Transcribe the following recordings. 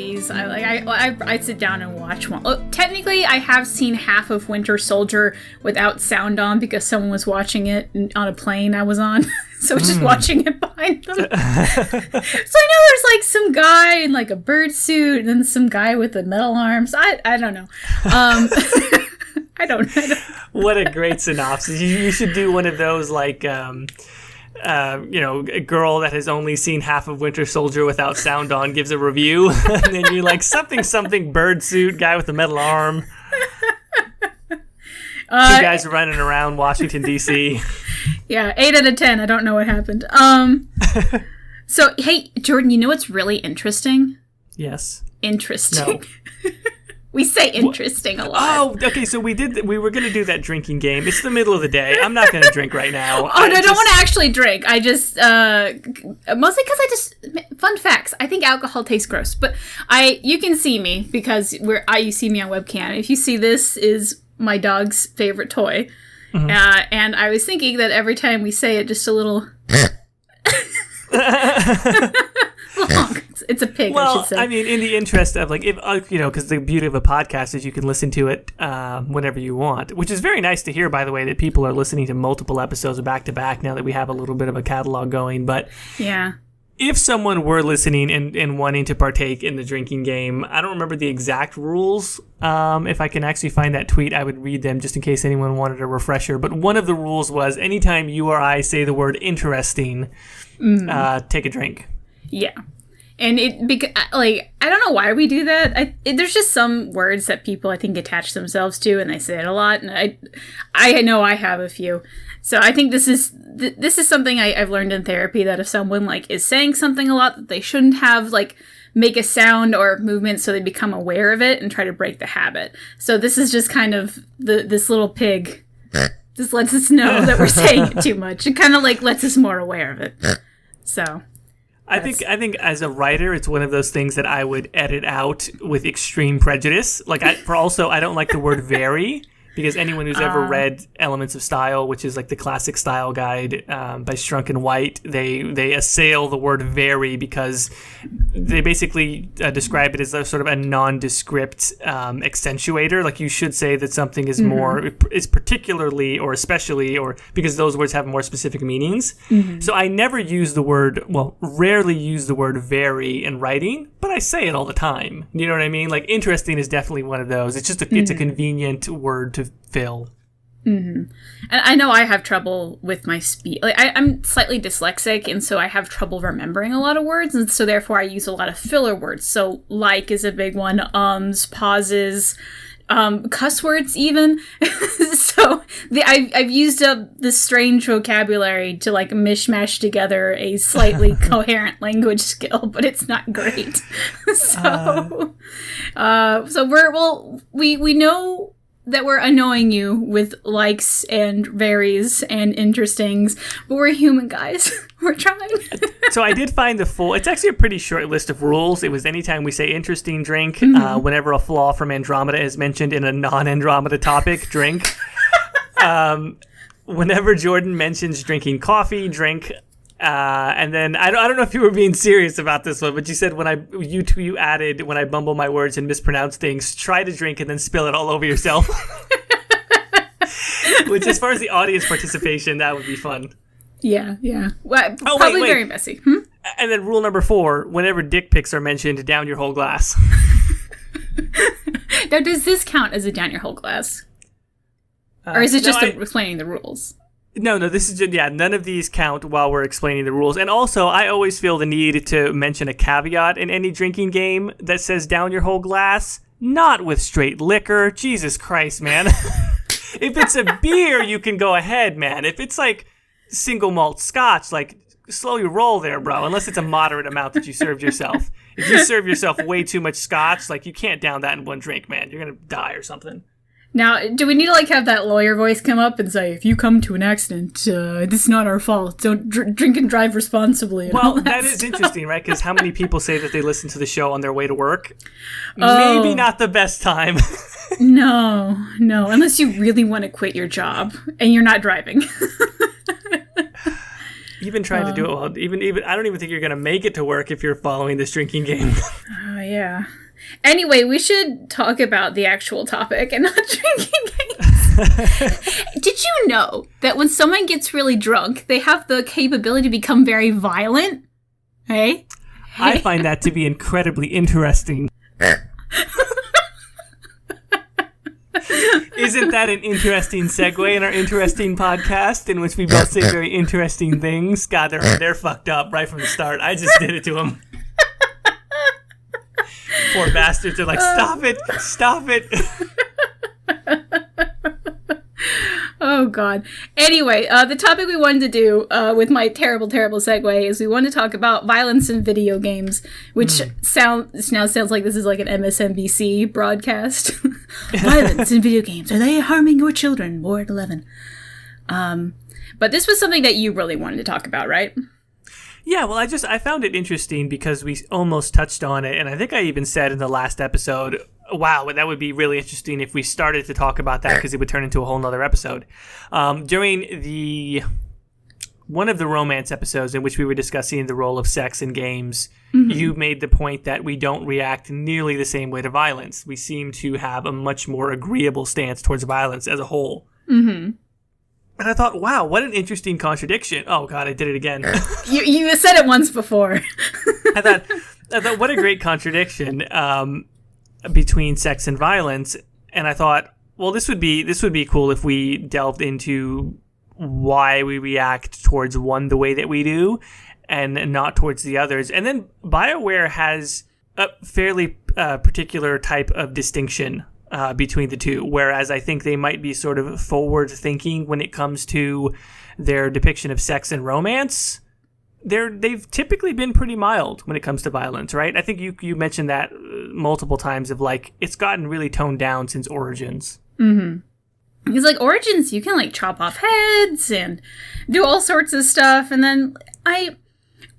movies. I'd sit down and watch one. Oh, technically, I have seen half of Winter Soldier without sound on because someone was watching it on a plane I was on. So I was just watching it behind them. So I know there's like some guy in like a bird suit and then some guy with the metal arms. I don't know. I don't. What a great synopsis. You should do one of those like, a girl that has only seen half of Winter Soldier without sound on gives a review. And then you're like, something, bird suit, guy with a metal arm. Two guys running around Washington, D.C. Yeah, 8 out of 10. I don't know what happened. So, hey, Jordan, you know what's really interesting? Yes. Interesting. No. We say interesting a lot. Oh, okay, so we were going to do that drinking game. It's the middle of the day. I'm not going to drink right now. I don't want to actually drink. I just, mostly because fun facts, I think alcohol tastes gross. But you can see me because you see me on webcam. If you see this is my dog's favorite toy. Mm-hmm. And I was thinking that every time we say it, just a little... Honk. It's a pig, I should say. I mean, in the interest of, like, if because the beauty of a podcast is you can listen to it whenever you want, which is very nice to hear, by the way, that people are listening to multiple episodes back-to-back now that we have a little bit of a catalog going. But yeah, if someone were listening and wanting to partake in the drinking game, I don't remember the exact rules. If I can actually find that tweet, I would read them just in case anyone wanted a refresher. But one of the rules was anytime you or I say the word interesting, take a drink. Yeah. And I don't know why we do that. There's just some words that people, I think, attach themselves to, and they say it a lot. And I know I have a few. So I think this is something I've learned in therapy, that if someone like is saying something a lot that they shouldn't have, like make a sound or movement so they become aware of it and try to break the habit. So this is just kind of this little pig just lets us know that we're saying it too much. It kind of like lets us more aware of it. So I think as a writer, it's one of those things that I would edit out with extreme prejudice. Like, I don't like the word very, because anyone who's ever read Elements of Style, which is like the classic style guide by Strunk and White, they assail the word very because they basically describe it as a sort of a nondescript accentuator. Like, you should say that something is more, is particularly or especially, or because those words have more specific meanings. Mm-hmm. So I rarely use the word very in writing, but I say it all the time. You know what I mean? Like, interesting is definitely one of those. It's just it's a convenient word to fill. Mm-hmm. And I know I have trouble with my speech. Like, I'm slightly dyslexic, and so I have trouble remembering a lot of words, and so therefore I use a lot of filler words. So like is a big one, pauses, cuss words even. So I've used up this strange vocabulary to like mishmash together a slightly coherent language skill, but it's not great. We know that we're annoying you with likes and varies and interestings, but we're human, guys. We're trying. So I did find it's actually a pretty short list of rules. It was anytime we say interesting, drink. Whenever a flaw from Andromeda is mentioned in a non-Andromeda topic, drink. Whenever Jordan mentions drinking coffee, drink. And then I don't know if you were being serious about this one, but you said when I bumble my words and mispronounce things, try to drink and then spill it all over yourself. Which, as far as the audience participation, that would be fun. Yeah. Well, probably very messy. And then rule number 4: whenever dick pics are mentioned, down your whole glass. Now, does this count as a down your whole glass, or is it just explaining the rules? No, this is just, none of these count while we're explaining the rules. And also, I always feel the need to mention a caveat in any drinking game that says down your whole glass, not with straight liquor. Jesus Christ, man. If it's a beer, you can go ahead, man. If it's like single malt scotch, like, slow your roll there, bro, unless it's a moderate amount that you served yourself. If you serve yourself way too much scotch, like, you can't down that in one drink, man. You're going to die or something. Now, do we need to, like, have that lawyer voice come up and say, if you come to an accident, this is not our fault. Don't drink and drive responsibly. Well, that is interesting, right? Because how many people say that they listen to the show on their way to work? Maybe not the best time. No. Unless you really want to quit your job and you're not driving. Even trying to do it well, even I don't even think you're going to make it to work if you're following this drinking game. yeah. Anyway, we should talk about the actual topic and not drinking games. Did you know that when someone gets really drunk, they have the capability to become very violent? Hey? I find that to be incredibly interesting. Isn't that an interesting segue in our interesting podcast in which we both say very interesting things? God, they're fucked up right from the start. I just did it to them. Poor bastards are like, stop it. Oh, God. Anyway, the topic we wanted to do with my terrible segue is we want to talk about violence in video games, which now sounds like this is like an MSNBC broadcast. Violence in video games. Are they harming your children? Ward 11. But this was something that you really wanted to talk about, right? Yeah, well, I found it interesting because we almost touched on it, and I think I even said in the last episode, wow, that would be really interesting if we started to talk about that because it would turn into a whole nother episode. During one of the romance episodes in which we were discussing the role of sex in games, you made the point that we don't react nearly the same way to violence. We seem to have a much more agreeable stance towards violence as a whole. Mm-hmm. And I thought, wow, what an interesting contradiction. Oh, God, I did it again. You said it once before. I thought, what a great contradiction between sex and violence. And I thought, well, this would be cool if we delved into why we react towards one the way that we do and not towards the others. And then Bioware has a fairly particular type of distinction between the two, whereas I think they might be sort of forward-thinking when it comes to their depiction of sex and romance. They've typically been pretty mild when it comes to violence, right? I think you mentioned that multiple times of like, it's gotten really toned down since Origins. Mm-hmm. Because like Origins, you can like chop off heads and do all sorts of stuff, and then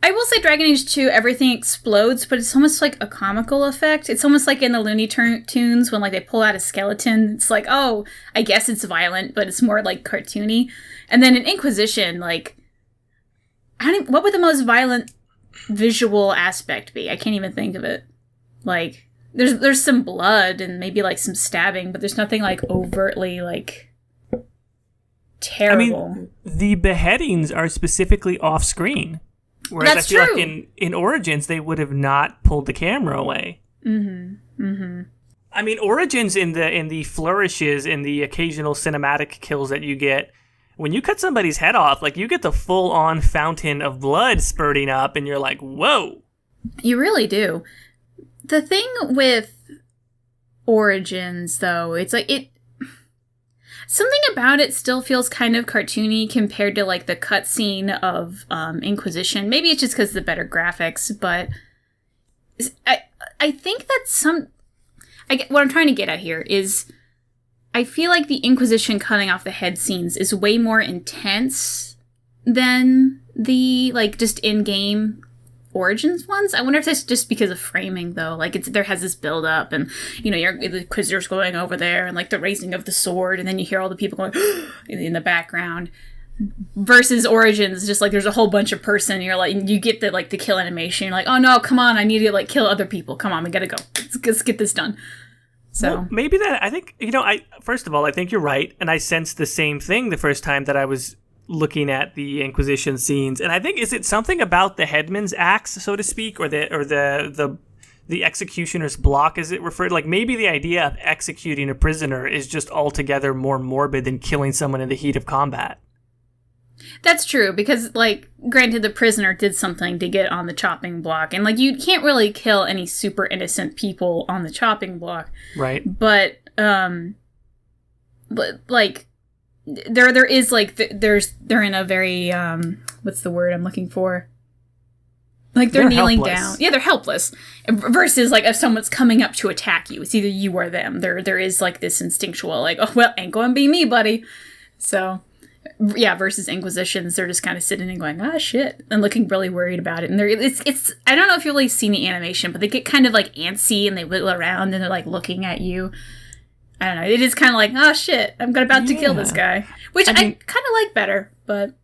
I will say Dragon Age 2, everything explodes, but it's almost like a comical effect. It's almost like in the Looney Tunes when like they pull out a skeleton. It's like, oh, I guess it's violent, but it's more like cartoony. And then in Inquisition, like, what would the most violent visual aspect be? I can't even think of it. Like, there's some blood and maybe like some stabbing, but there's nothing like overtly like terrible. I mean, the beheadings are specifically off screen. Whereas That's I feel true. like in Origins, they would have not pulled the camera away. Mm-hmm. Mm-hmm. I mean, Origins in the flourishes, in the occasional cinematic kills that you get, when you cut somebody's head off, like you get the full-on fountain of blood spurting up, and you're like, whoa. You really do. The thing with Origins, though, it's like something about it still feels kind of cartoony compared to, like, the cutscene of Inquisition. Maybe it's just because of the better graphics, but I think that's what I'm trying to get at here is I feel like the Inquisition cutting off the head scenes is way more intense than the, like, just in-game Origins ones. I wonder if that's just because of framing, though. Like, there has this build-up, and, you know, the Inquisitor's going over there, and, like, the raising of the sword, and then you hear all the people going in the background. Versus Origins, just, like, there's a whole bunch of person, you're like, you get the kill animation, you're like, oh, no, come on, I need to, like, kill other people. Come on, we gotta go. Let's get this done. So well, maybe that, I think, you know, first of all, I think you're right, and I sensed the same thing the first time that I was looking at the Inquisition scenes, and I think, is it something about the headman's axe, so to speak, or the executioner's block, as it referred? Like, maybe the idea of executing a prisoner is just altogether more morbid than killing someone in the heat of combat. That's true, because, like, granted, the prisoner did something to get on the chopping block, and, like, you can't really kill any super innocent people on the chopping block. Right. But like, there is, like, they're in a very, what's the word I'm looking for? Like, they're kneeling helpless. down. Yeah, they're helpless. Versus, like, if someone's coming up to attack you, it's either you or them. There is, like, this instinctual, like, oh, well, ain't gonna be me, buddy. So, yeah, versus Inquisitions, they're just kind of sitting and going, ah, shit, and looking really worried about it. And it's I don't know if you've really seen the animation, but they get kind of, like, antsy, and they wiggle around, and they're, like, looking at you. I don't know. It is kind of like, oh, shit, I'm about to kill this guy. Which I kind of like better, but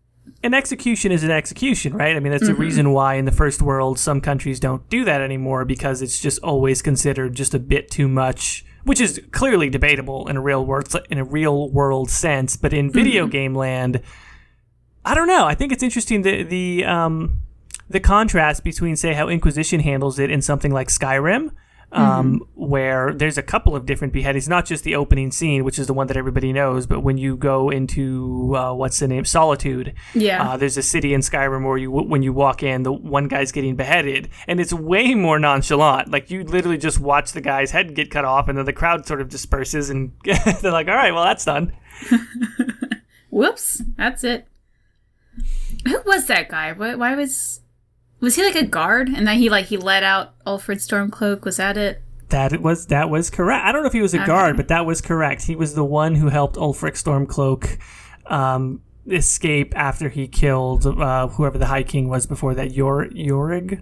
an execution is an execution, right? I mean, that's the reason why in the first world some countries don't do that anymore, because it's just always considered just a bit too much, which is clearly debatable in a real world sense. But in video game land, I don't know. I think it's interesting the contrast between, say, how Inquisition handles it in something like Skyrim. Where there's a couple of different beheadings, not just the opening scene, which is the one that everybody knows, but when you go into what's the name, Solitude, there's a city in Skyrim where when you walk in, the one guy's getting beheaded, and it's way more nonchalant. Like, you literally just watch the guy's head get cut off, and then the crowd sort of disperses, and they're like, all right, well, that's done. Whoops, that's it. Who was that guy? Why was he like a guard, and then he let out Ulfrid Stormcloak? Was that it? That was correct. I don't know if he was a guard, but that was correct. He was the one who helped Ulfric Stormcloak escape after he killed whoever the High King was before that, Yorig,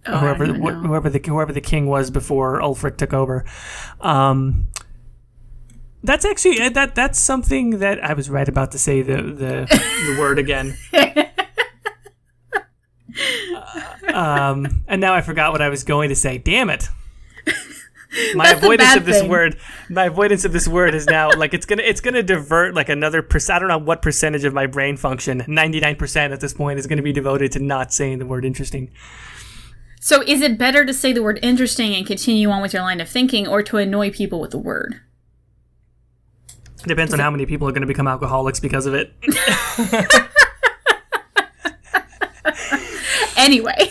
whoever the king was before Ulfric took over. That's actually that's something that I was right about to say the word again. And now I forgot what I was going to say. Damn it! My avoidance of this word is now like it's gonna divert like another I don't know what percentage of my brain function. 99% at this point is going to be devoted to not saying the word interesting. So is it better to say the word interesting and continue on with your line of thinking, or to annoy people with the word? Depends on how many people are going to become alcoholics because of it. Anyway.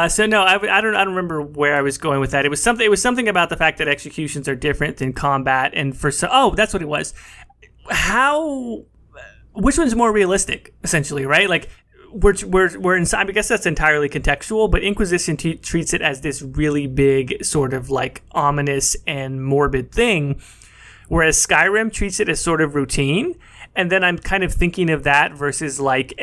So no, I don't remember where I was going with that. It was something about the fact that executions are different than combat, and that's what it was. Which one's more realistic, essentially, right? Like we're inside. I guess that's entirely contextual, but Inquisition treats it as this really big sort of like ominous and morbid thing, whereas Skyrim treats it as sort of routine. And then I'm kind of thinking of that versus like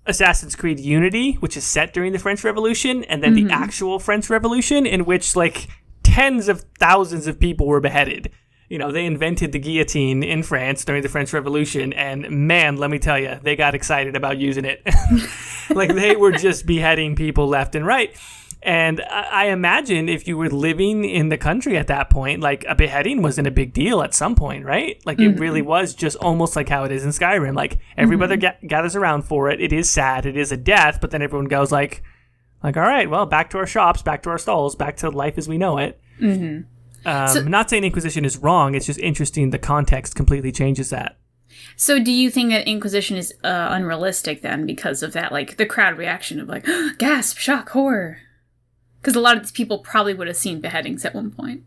Assassin's Creed Unity, which is set during the French Revolution, and then the actual French Revolution, in which like tens of thousands of people were beheaded. You know, they invented the guillotine in France during the French Revolution, and man, let me tell you, they got excited about using it. Like, they were just beheading people left and right. And I imagine if you were living in the country at that point, like, a beheading wasn't a big deal at some point, right? Like, it really was just almost like how it is in Skyrim. Like, everybody gathers around for it. It is sad. It is a death. But then everyone goes like, all right, well, back to our shops, back to our stalls, back to life as we know it. I'm not saying Inquisition is wrong. It's just interesting. The context completely changes that. So do you think that Inquisition is unrealistic then because of that? Like, the crowd reaction of like, gasp, shock, horror. Because a lot of these people probably would have seen beheadings at one point.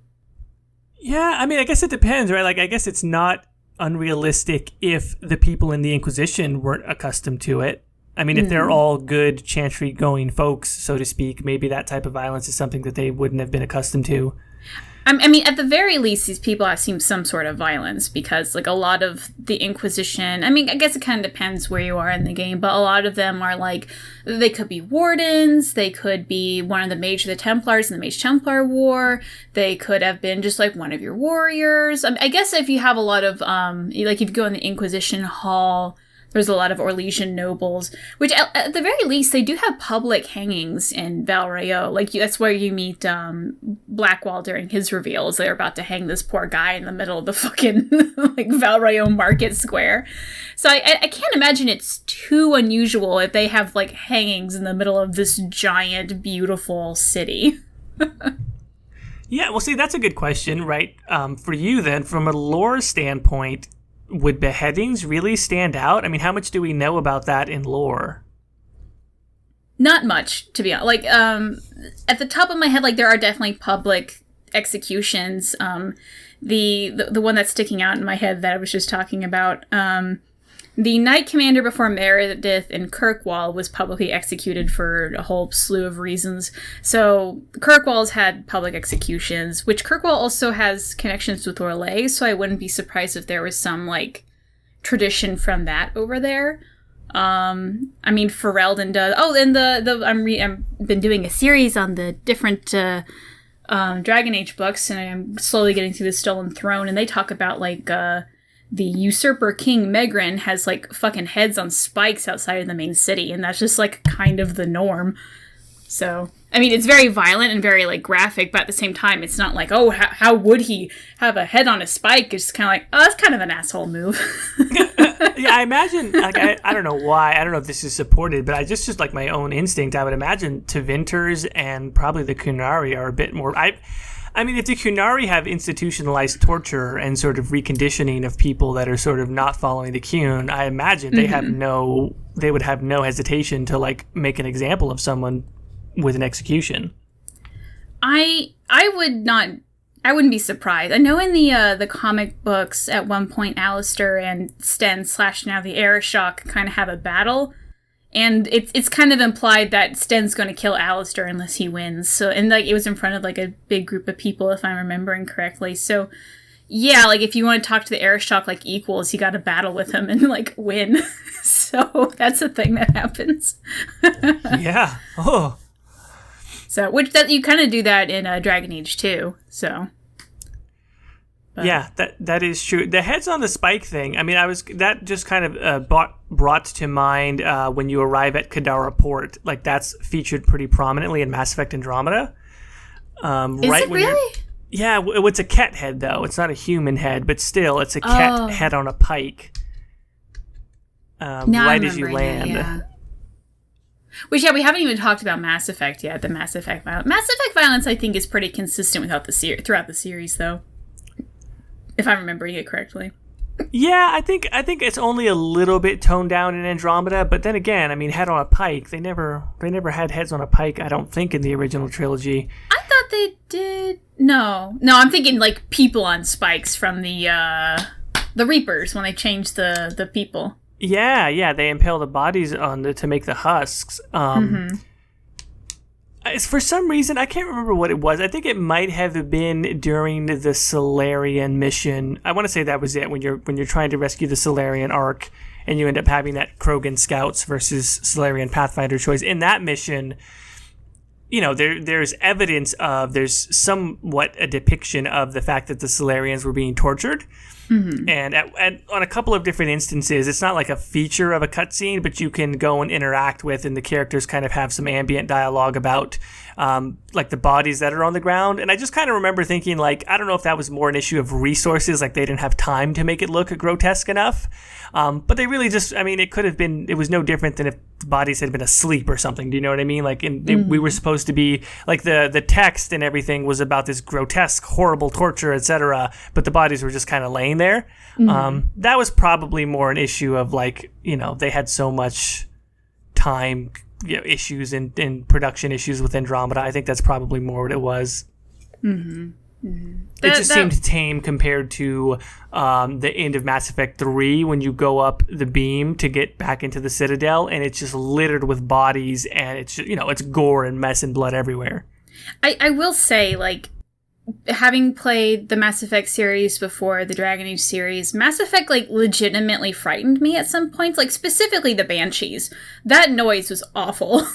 Yeah, I mean, I guess it depends, right? Like, I guess it's not unrealistic if the people in the Inquisition weren't accustomed to it. I mean, if they're all good chantry-going folks, so to speak, maybe that type of violence is something that they wouldn't have been accustomed to. I mean, at the very least, these people have seen some sort of violence because, like, a lot of the Inquisition, I mean, I guess it kind of depends where you are in the game, but a lot of them are, like, they could be wardens, they could be one of the Mage of the Templars in the Mage Templar War, they could have been just, like, one of your warriors. I guess if you have a lot of, like, if you go in the Inquisition Hall, there's a lot of Orlesian nobles, which at the very least, they do have public hangings in Val Rayo. Like, that's where you meet Blackwall during his reveals. They're about to hang this poor guy in the middle of the fucking like Val Rayo Market Square. So I can't imagine it's too unusual if they have like hangings in the middle of this giant, beautiful city. Yeah, well, see, that's a good question, right? For you then, from a lore standpoint, would beheadings really stand out? I mean, how much do we know about that in lore? Not much, to be honest. Like, at the top of my head, like, there are definitely public executions. The one that's sticking out in my head that I was just talking about, the Knight Commander before Meredith in Kirkwall was publicly executed for a whole slew of reasons. So Kirkwall's had public executions, which Kirkwall also has connections with Orlais, so I wouldn't be surprised if there was some, like, tradition from that over there. I mean, Ferelden does. Oh, and I've been doing a series on the different Dragon Age books, and I'm slowly getting through the Stolen Throne, and they talk about, like, the usurper king Milgram has like fucking heads on spikes outside of the main city, and that's just like kind of the norm. So, I mean, it's very violent and very like graphic, but at the same time, it's not like, oh, how would he have a head on a spike? It's kind of like, oh, that's kind of an asshole move. Yeah, I imagine, like, I don't know why, I don't know if this is supported, but I just like my own instinct, I would imagine Tevinters and probably the Kunari are a bit more, I mean, if the Kunari have institutionalized torture and sort of reconditioning of people that are sort of not following the Kun, I imagine they would have no hesitation to like make an example of someone with an execution. I wouldn't be surprised. I know in the comic books at one point Alistair and Sten / now the Arishok kind of have a battle. And it's kind of implied that Sten's going to kill Alistair unless he wins. So, and like it was in front of like a big group of people, if I'm remembering correctly. So, yeah, like if you want to talk to the Arishok like equals, you got to battle with him and like win. So that's a thing that happens. Yeah. Oh. So, which that you kind of do that in Dragon Age 2. So. But. Yeah, that is true. The heads on the spike thing, I mean, that just kind of brought to mind when you arrive at Kadara Port. Like, that's featured pretty prominently in Mass Effect Andromeda. Is it really? Yeah, it's a cat head, though. It's not a human head, but still, it's a cat head on a pike. Right as you land. Yeah. Which, yeah, we haven't even talked about Mass Effect yet, the Mass Effect violence. Mass Effect violence, I think, is pretty consistent throughout the series, though. If I'm remembering it correctly. Yeah, I think it's only a little bit toned down in Andromeda, but then again, I mean, head on a pike. They never had heads on a pike, I don't think, in the original trilogy. I thought they did. No, I'm thinking like people on spikes from the Reapers when they changed the people. Yeah, they impale the bodies to make the husks. For some reason, I can't remember what it was. I think it might have been during the Solarian mission. I want to say that was it, when you're trying to rescue the Solarian Ark, and you end up having that Krogan Scouts versus Solarian Pathfinder choice. In that mission, you know, there's evidence of, there's somewhat a depiction of the fact that the Solarians were being tortured. Mm-hmm. And on a couple of different instances, it's not like a feature of a cutscene, but you can go and interact with, and the characters kind of have some ambient dialogue about like the bodies that are on the ground. And I just kind of remember thinking, like, I don't know if that was more an issue of resources, like they didn't have time to make it look grotesque enough. But they really just, I mean, it was no different than if the bodies had been asleep or something. Do you know what I mean? Like, we were supposed to be, like, the text and everything was about this grotesque, horrible torture, etc. But the bodies were just kind of laying there. Mm-hmm. That was probably more an issue of, like, you know, they had so much time, you know, issues and production issues with Andromeda. I think that's probably more what it was. Mm-hmm. Mm-hmm. It just seemed tame compared to the end of Mass Effect 3 when you go up the beam to get back into the Citadel, and it's just littered with bodies, and it's just, you know, it's gore and mess and blood everywhere. I will say, like, having played the Mass Effect series before the Dragon Age series, Mass Effect, like, legitimately frightened me at some points, like, specifically the Banshees. That noise was awful.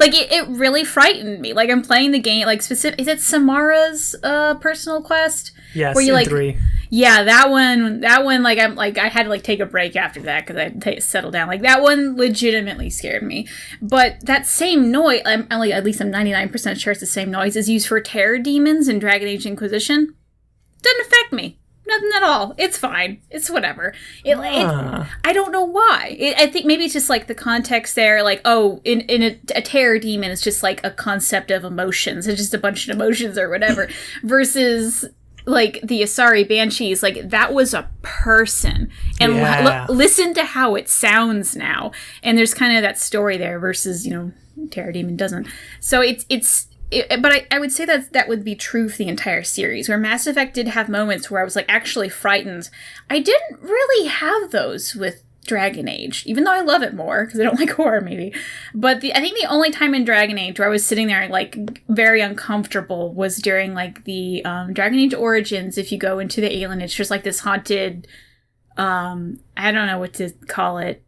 Like, it really frightened me. Like, I'm playing the game, like, is it Samara's personal quest? Yes, where you, like, 3. Yeah, that one, like, I had to, like, take a break after that because I had to settle down. Like, that one legitimately scared me. But that same noise, like, at least I'm 99% sure it's the same noise, is used for terror demons in Dragon Age Inquisition. Doesn't affect me. Nothing at all. It's fine. It's whatever. I don't know why. I think maybe it's just like the context there. Like, oh, in a terror demon, it's just like a concept of emotions. It's just a bunch of emotions or whatever. Versus like the Asari Banshees, like that was a person. And listen to how it sounds now. And there's kind of that story there versus, you know, terror demon doesn't. So but I would say that would be true for the entire series, where Mass Effect did have moments where I was, like, actually frightened. I didn't really have those with Dragon Age, even though I love it more, because I don't like horror, maybe. But I think the only time in Dragon Age where I was sitting there, like, very uncomfortable was during, like, the Dragon Age Origins. If you go into the alien, it's just, like, this haunted, I don't know what to call it.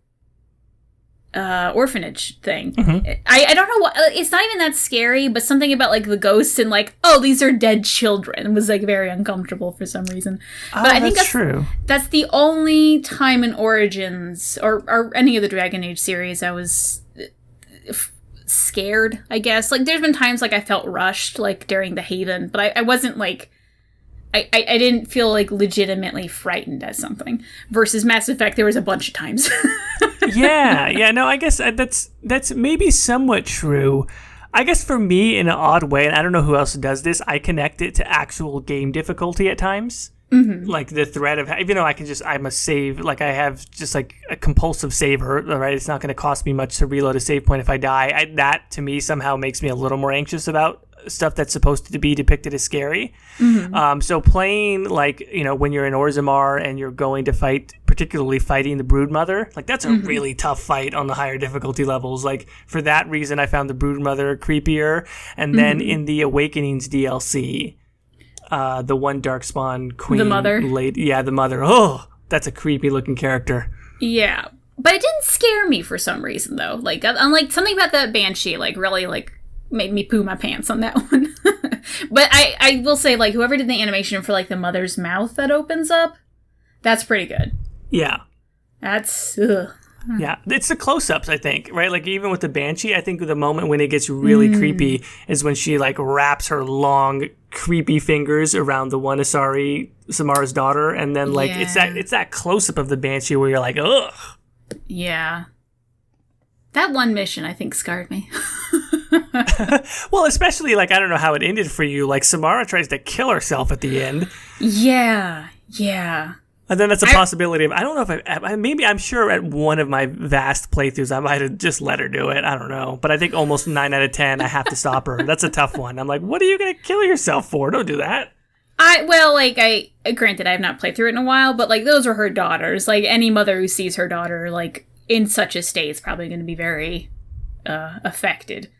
orphanage thing. Mm-hmm. I don't know what, it's not even that scary, but something about like the ghosts and like, oh, these are dead children was like very uncomfortable for some reason. But I think that's true. That's the only time in Origins or any of the Dragon Age series I was scared, I guess. Like there's been times like I felt rushed like during the Haven, but I wasn't like I didn't feel like legitimately frightened at something. Versus Mass Effect, there was a bunch of times. yeah, no, I guess that's maybe somewhat true. I guess for me, in an odd way, and I don't know who else does this, I connect it to actual game difficulty at times. Mm-hmm. Like the threat of, even though I must save, like I have just like a compulsive saver, right? It's not going to cost me much to reload a save point if I die. That to me somehow makes me a little more anxious about stuff that's supposed to be depicted as scary. Mm-hmm. So playing like, when you're in Orzammar and you're going to fight, particularly fighting the Broodmother, like that's a really tough fight on the higher difficulty levels. Like for that reason, I found the Broodmother creepier. And then in the Awakenings DLC, the one Darkspawn queen, the mother, the mother. Oh, that's a creepy looking character. Yeah, but it didn't scare me for some reason though. Like unlike something about that Banshee, like really like made me poo my pants on that one. But I will say, like, whoever did the animation for like the mother's mouth that opens up, that's pretty good. Yeah, that's yeah, it's the close-ups, I think, right? Like even with the Banshee, I think the moment when it gets really creepy is when she like wraps her long creepy fingers around the one Asari, Samara's daughter, and then like it's that close-up of the Banshee where you're like, ugh. Yeah. That one mission, I think, scarred me. Well, especially, like, I don't know how it ended for you. Like, Samara tries to kill herself at the end. Yeah. And then that's a possibility of, I don't know if I'm sure at one of my vast playthroughs, I might have just let her do it. I don't know. But I think almost 9 out of 10, I have to stop her. That's a tough one. I'm like, what are you going to kill yourself for? Don't do that. Granted, I have not played through it in a while, but, like, those were her daughters. Like, any mother who sees her daughter, like, in such a state is probably going to be very affected.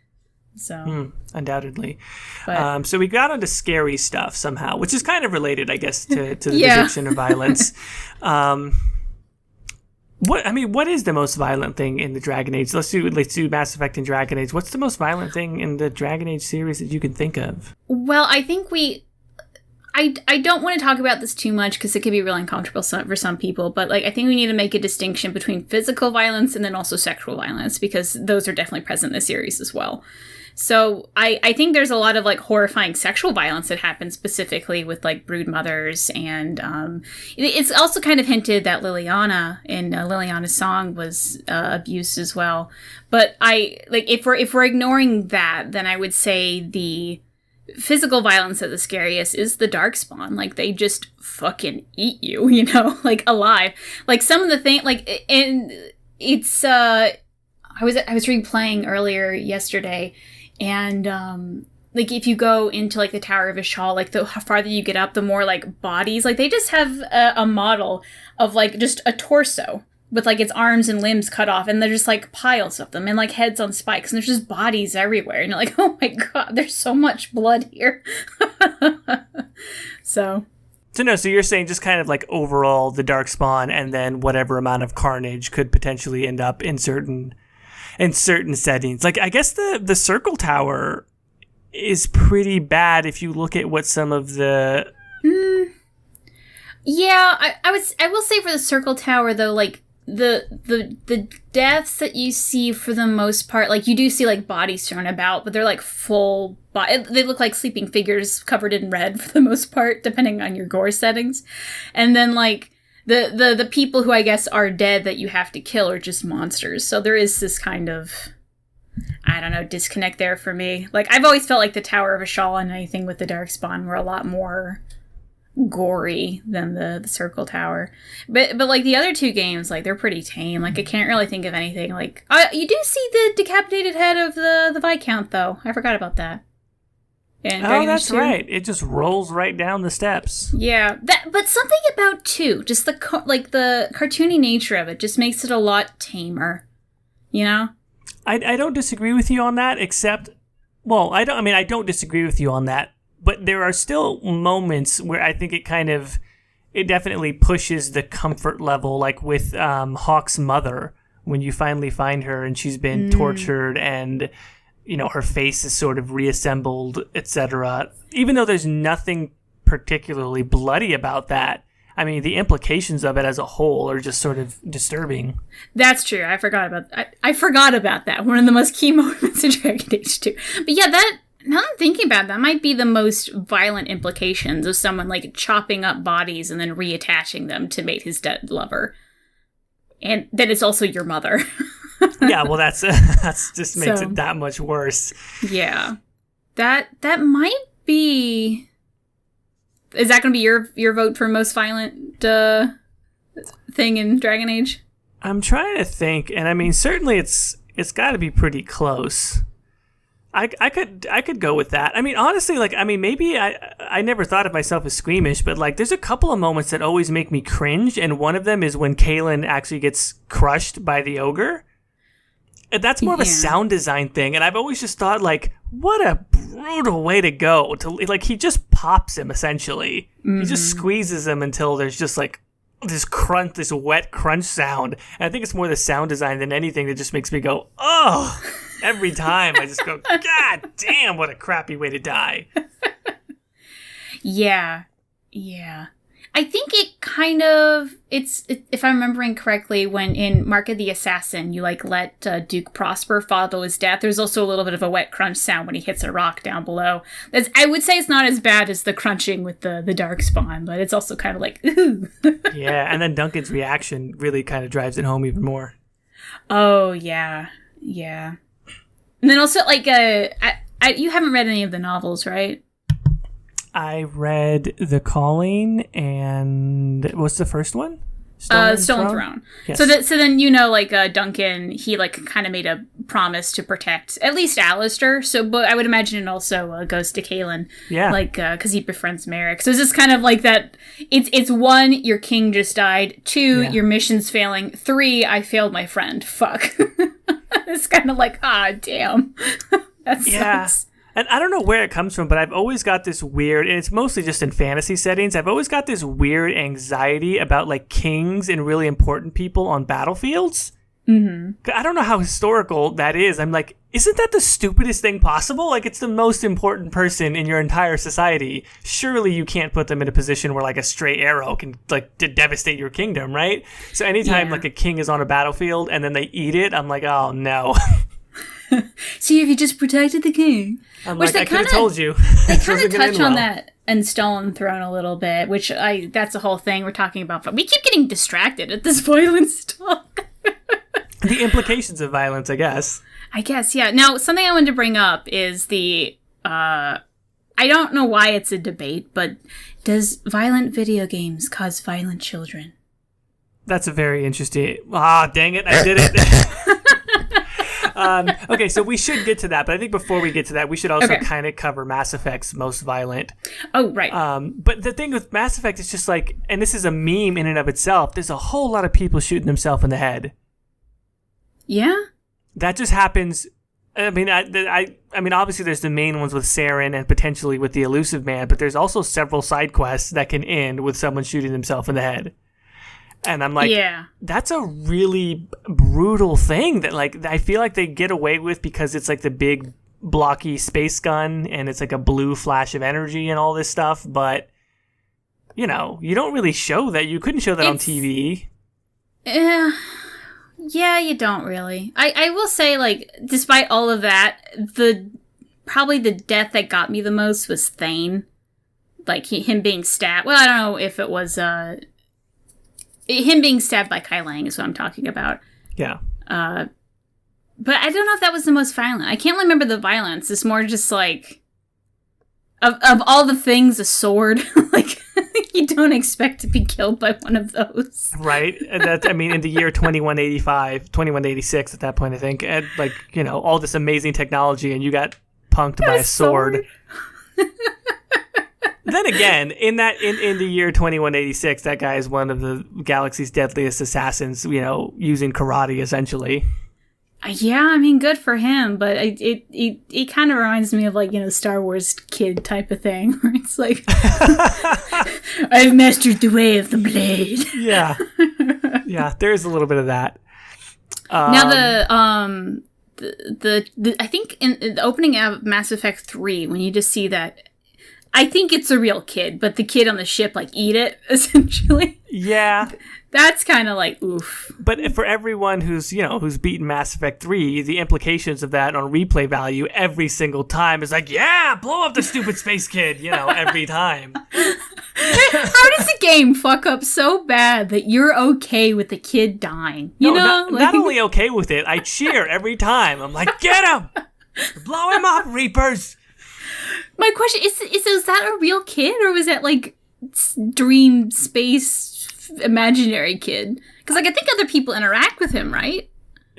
So undoubtedly. So we got onto scary stuff somehow, which is kind of related, I guess, to the depiction of violence. What is the most violent thing in the Dragon Age? Let's do Mass Effect and Dragon Age. What's the most violent thing in the Dragon Age series that you can think of? Well, I think I don't want to talk about this too much because it could be really uncomfortable for some people, but like I think we need to make a distinction between physical violence and then also sexual violence because those are definitely present in the series as well. So I think there's a lot of like horrifying sexual violence that happens specifically with like brood mothers, and it's also kind of hinted that Liliana in Liliana's song was abused as well. But if we're ignoring that, then I would say the physical violence at the scariest is the Darkspawn. Like they just fucking eat you, like alive. Like some of the thing, like and it's I was replaying earlier yesterday. And, like, if you go into, like, the Tower of Ishal, like, the farther you get up, the more, like, bodies. Like, they just have a model of, like, just a torso with, like, its arms and limbs cut off. And they're just, like, piles of them and, like, heads on spikes. And there's just bodies everywhere. And you're like, oh, my God, there's so much blood here. So you're saying just kind of, like, overall the Darkspawn and then whatever amount of carnage could potentially end up in certain settings. Like, I guess the Circle Tower is pretty bad if you look at what some of the... Yeah, I will say for the Circle Tower, though, like, the deaths that you see for the most part, like, you do see, like, bodies thrown about, but they're, like, full body. They look like sleeping figures covered in red for the most part, depending on your gore settings. And then, like... The people who I guess are dead that you have to kill are just monsters. So there is this kind of, I don't know, disconnect there for me. Like, I've always felt like the Tower of Ishal and anything with the Darkspawn were a lot more gory than the Circle Tower. But like the other two games, like they're pretty tame. Like I can't really think of anything. Like you do see the decapitated head of the Viscount though. I forgot about that. And that's right. It just rolls right down the steps. Yeah, but something about 2, just the cartoony nature of it just makes it a lot tamer, I don't disagree with you on that, except, well, I don't disagree with you on that, but there are still moments where I think it definitely pushes the comfort level, like with Hawk's mother, when you finally find her and she's been tortured and, you know, her face is sort of reassembled, etc. Even though there's nothing particularly bloody about that, I mean, the implications of it as a whole are just sort of disturbing. That's true. I forgot about that. One of the most key moments in Dragon Age 2. But yeah, now I'm thinking about it, that might be the most violent implications of someone like chopping up bodies and then reattaching them to mate his dead lover. And then it's also your mother. Yeah, well, that's just makes it that much worse. Yeah, that might be. Is that going to be your vote for most violent thing in Dragon Age? I'm trying to think, and I mean, certainly it's got to be pretty close. I could go with that. I mean, honestly, like, I mean, maybe I never thought of myself as squeamish, but like, there's a couple of moments that always make me cringe, and one of them is when Kaelin actually gets crushed by the ogre. And that's more of a sound design thing, and I've always just thought, like, what a brutal way to go. Like, he just pops him, essentially. Mm-hmm. He just squeezes him until there's just, like, this crunch, this wet crunch sound. And I think it's more the sound design than anything that just makes me go, oh, every time. I just go, God damn, what a crappy way to die. Yeah. I think it kind of, if I'm remembering correctly, when in Mark of the Assassin, you like let Duke Prosper follow his death, there's also a little bit of a wet crunch sound when he hits a rock down below. I would say it's not as bad as the crunching with the Darkspawn, but it's also kind of like, ooh. Yeah, and then Duncan's reaction really kind of drives it home even more. Oh, yeah. And then also, like, you haven't read any of the novels, right? I read The Calling, and what's the first one? Stolen Throne. Yes. So then, you know, like, Duncan, he, like, kind of made a promise to protect at least Alistair. So, but I would imagine it also goes to Kaelin. Yeah. Like, because he befriends Merrick. So it's just kind of like that. It's 1, your king just died. 2, your mission's failing. 3, I failed my friend. Fuck. It's kind of like, damn. That sucks. Yeah. And I don't know where it comes from, but I've always got this weird, and it's mostly just in fantasy settings, I've always got this weird anxiety about, like, kings and really important people on battlefields. Mm-hmm. I don't know how historical that is. I'm like, isn't that the stupidest thing possible? Like, it's the most important person in your entire society. Surely you can't put them in a position where, like, a stray arrow can, like, devastate your kingdom, right? So anytime, like, a king is on a battlefield and then they eat it, I'm like, oh, no. See, if you just protected the king. Which I could have told you. They kind of touch on that in Stolen Throne a little bit, which that's a whole thing we're talking about. We keep getting distracted at this violence talk. The implications of violence, I guess. Yeah. Now, something I wanted to bring up is I don't know why it's a debate, but does violent video games cause violent children? That's a very interesting... dang it, I did it. Okay, so we should get to that, but I think before we get to that, we should also kind of cover Mass Effect's most violent. Oh, right. But the thing with Mass Effect is just like, and this is a meme in and of itself, there's a whole lot of people shooting themselves in the head. Yeah? That just happens. I mean, I mean, obviously there's the main ones with Saren and potentially with the Elusive Man, but there's also several side quests that can end with someone shooting themselves in the head. And I'm like, that's a really brutal thing that, like, I feel like they get away with because it's like the big blocky space gun and it's like a blue flash of energy and all this stuff. But, you know, you don't really show that. You couldn't show that on TV. Yeah, you don't really. I will say, like, despite all of that, probably the death that got me the most was Thane. Like, him being stabbed. Well, I don't know if it was... him being stabbed by Kai Lang is what I'm talking about. Yeah. But I don't know if that was the most violent. I can't remember the violence. It's more just like... Of all the things, a sword. Like, you don't expect to be killed by one of those. Right. And that's, I mean, in the year 2186 at that point, I think. And, like, you know, all this amazing technology and you got punked by a sword. Then again, in the year 2186, that guy is one of the galaxy's deadliest assassins, you know, using karate, essentially. Yeah, I mean, good for him, but it kind of reminds me of, like, you know, Star Wars kid type of thing, where it's like, I've mastered the way of the blade. Yeah. Yeah, there is a little bit of that. Now the I think in the opening of Mass Effect 3, when you just see that, I think it's a real kid, but the kid on the ship like eat it essentially. Yeah. That's kind of like oof. But for everyone who's beaten Mass Effect 3, the implications of that on replay value every single time is like, yeah, blow up the stupid space kid, every time. How does the game fuck up so bad that you're okay with the kid dying? Not only okay with it, I cheer every time. I'm like, get him! Blow him up, Reapers! My question is that a real kid, or was that like dream space imaginary kid? Because like I think other people interact with him, right?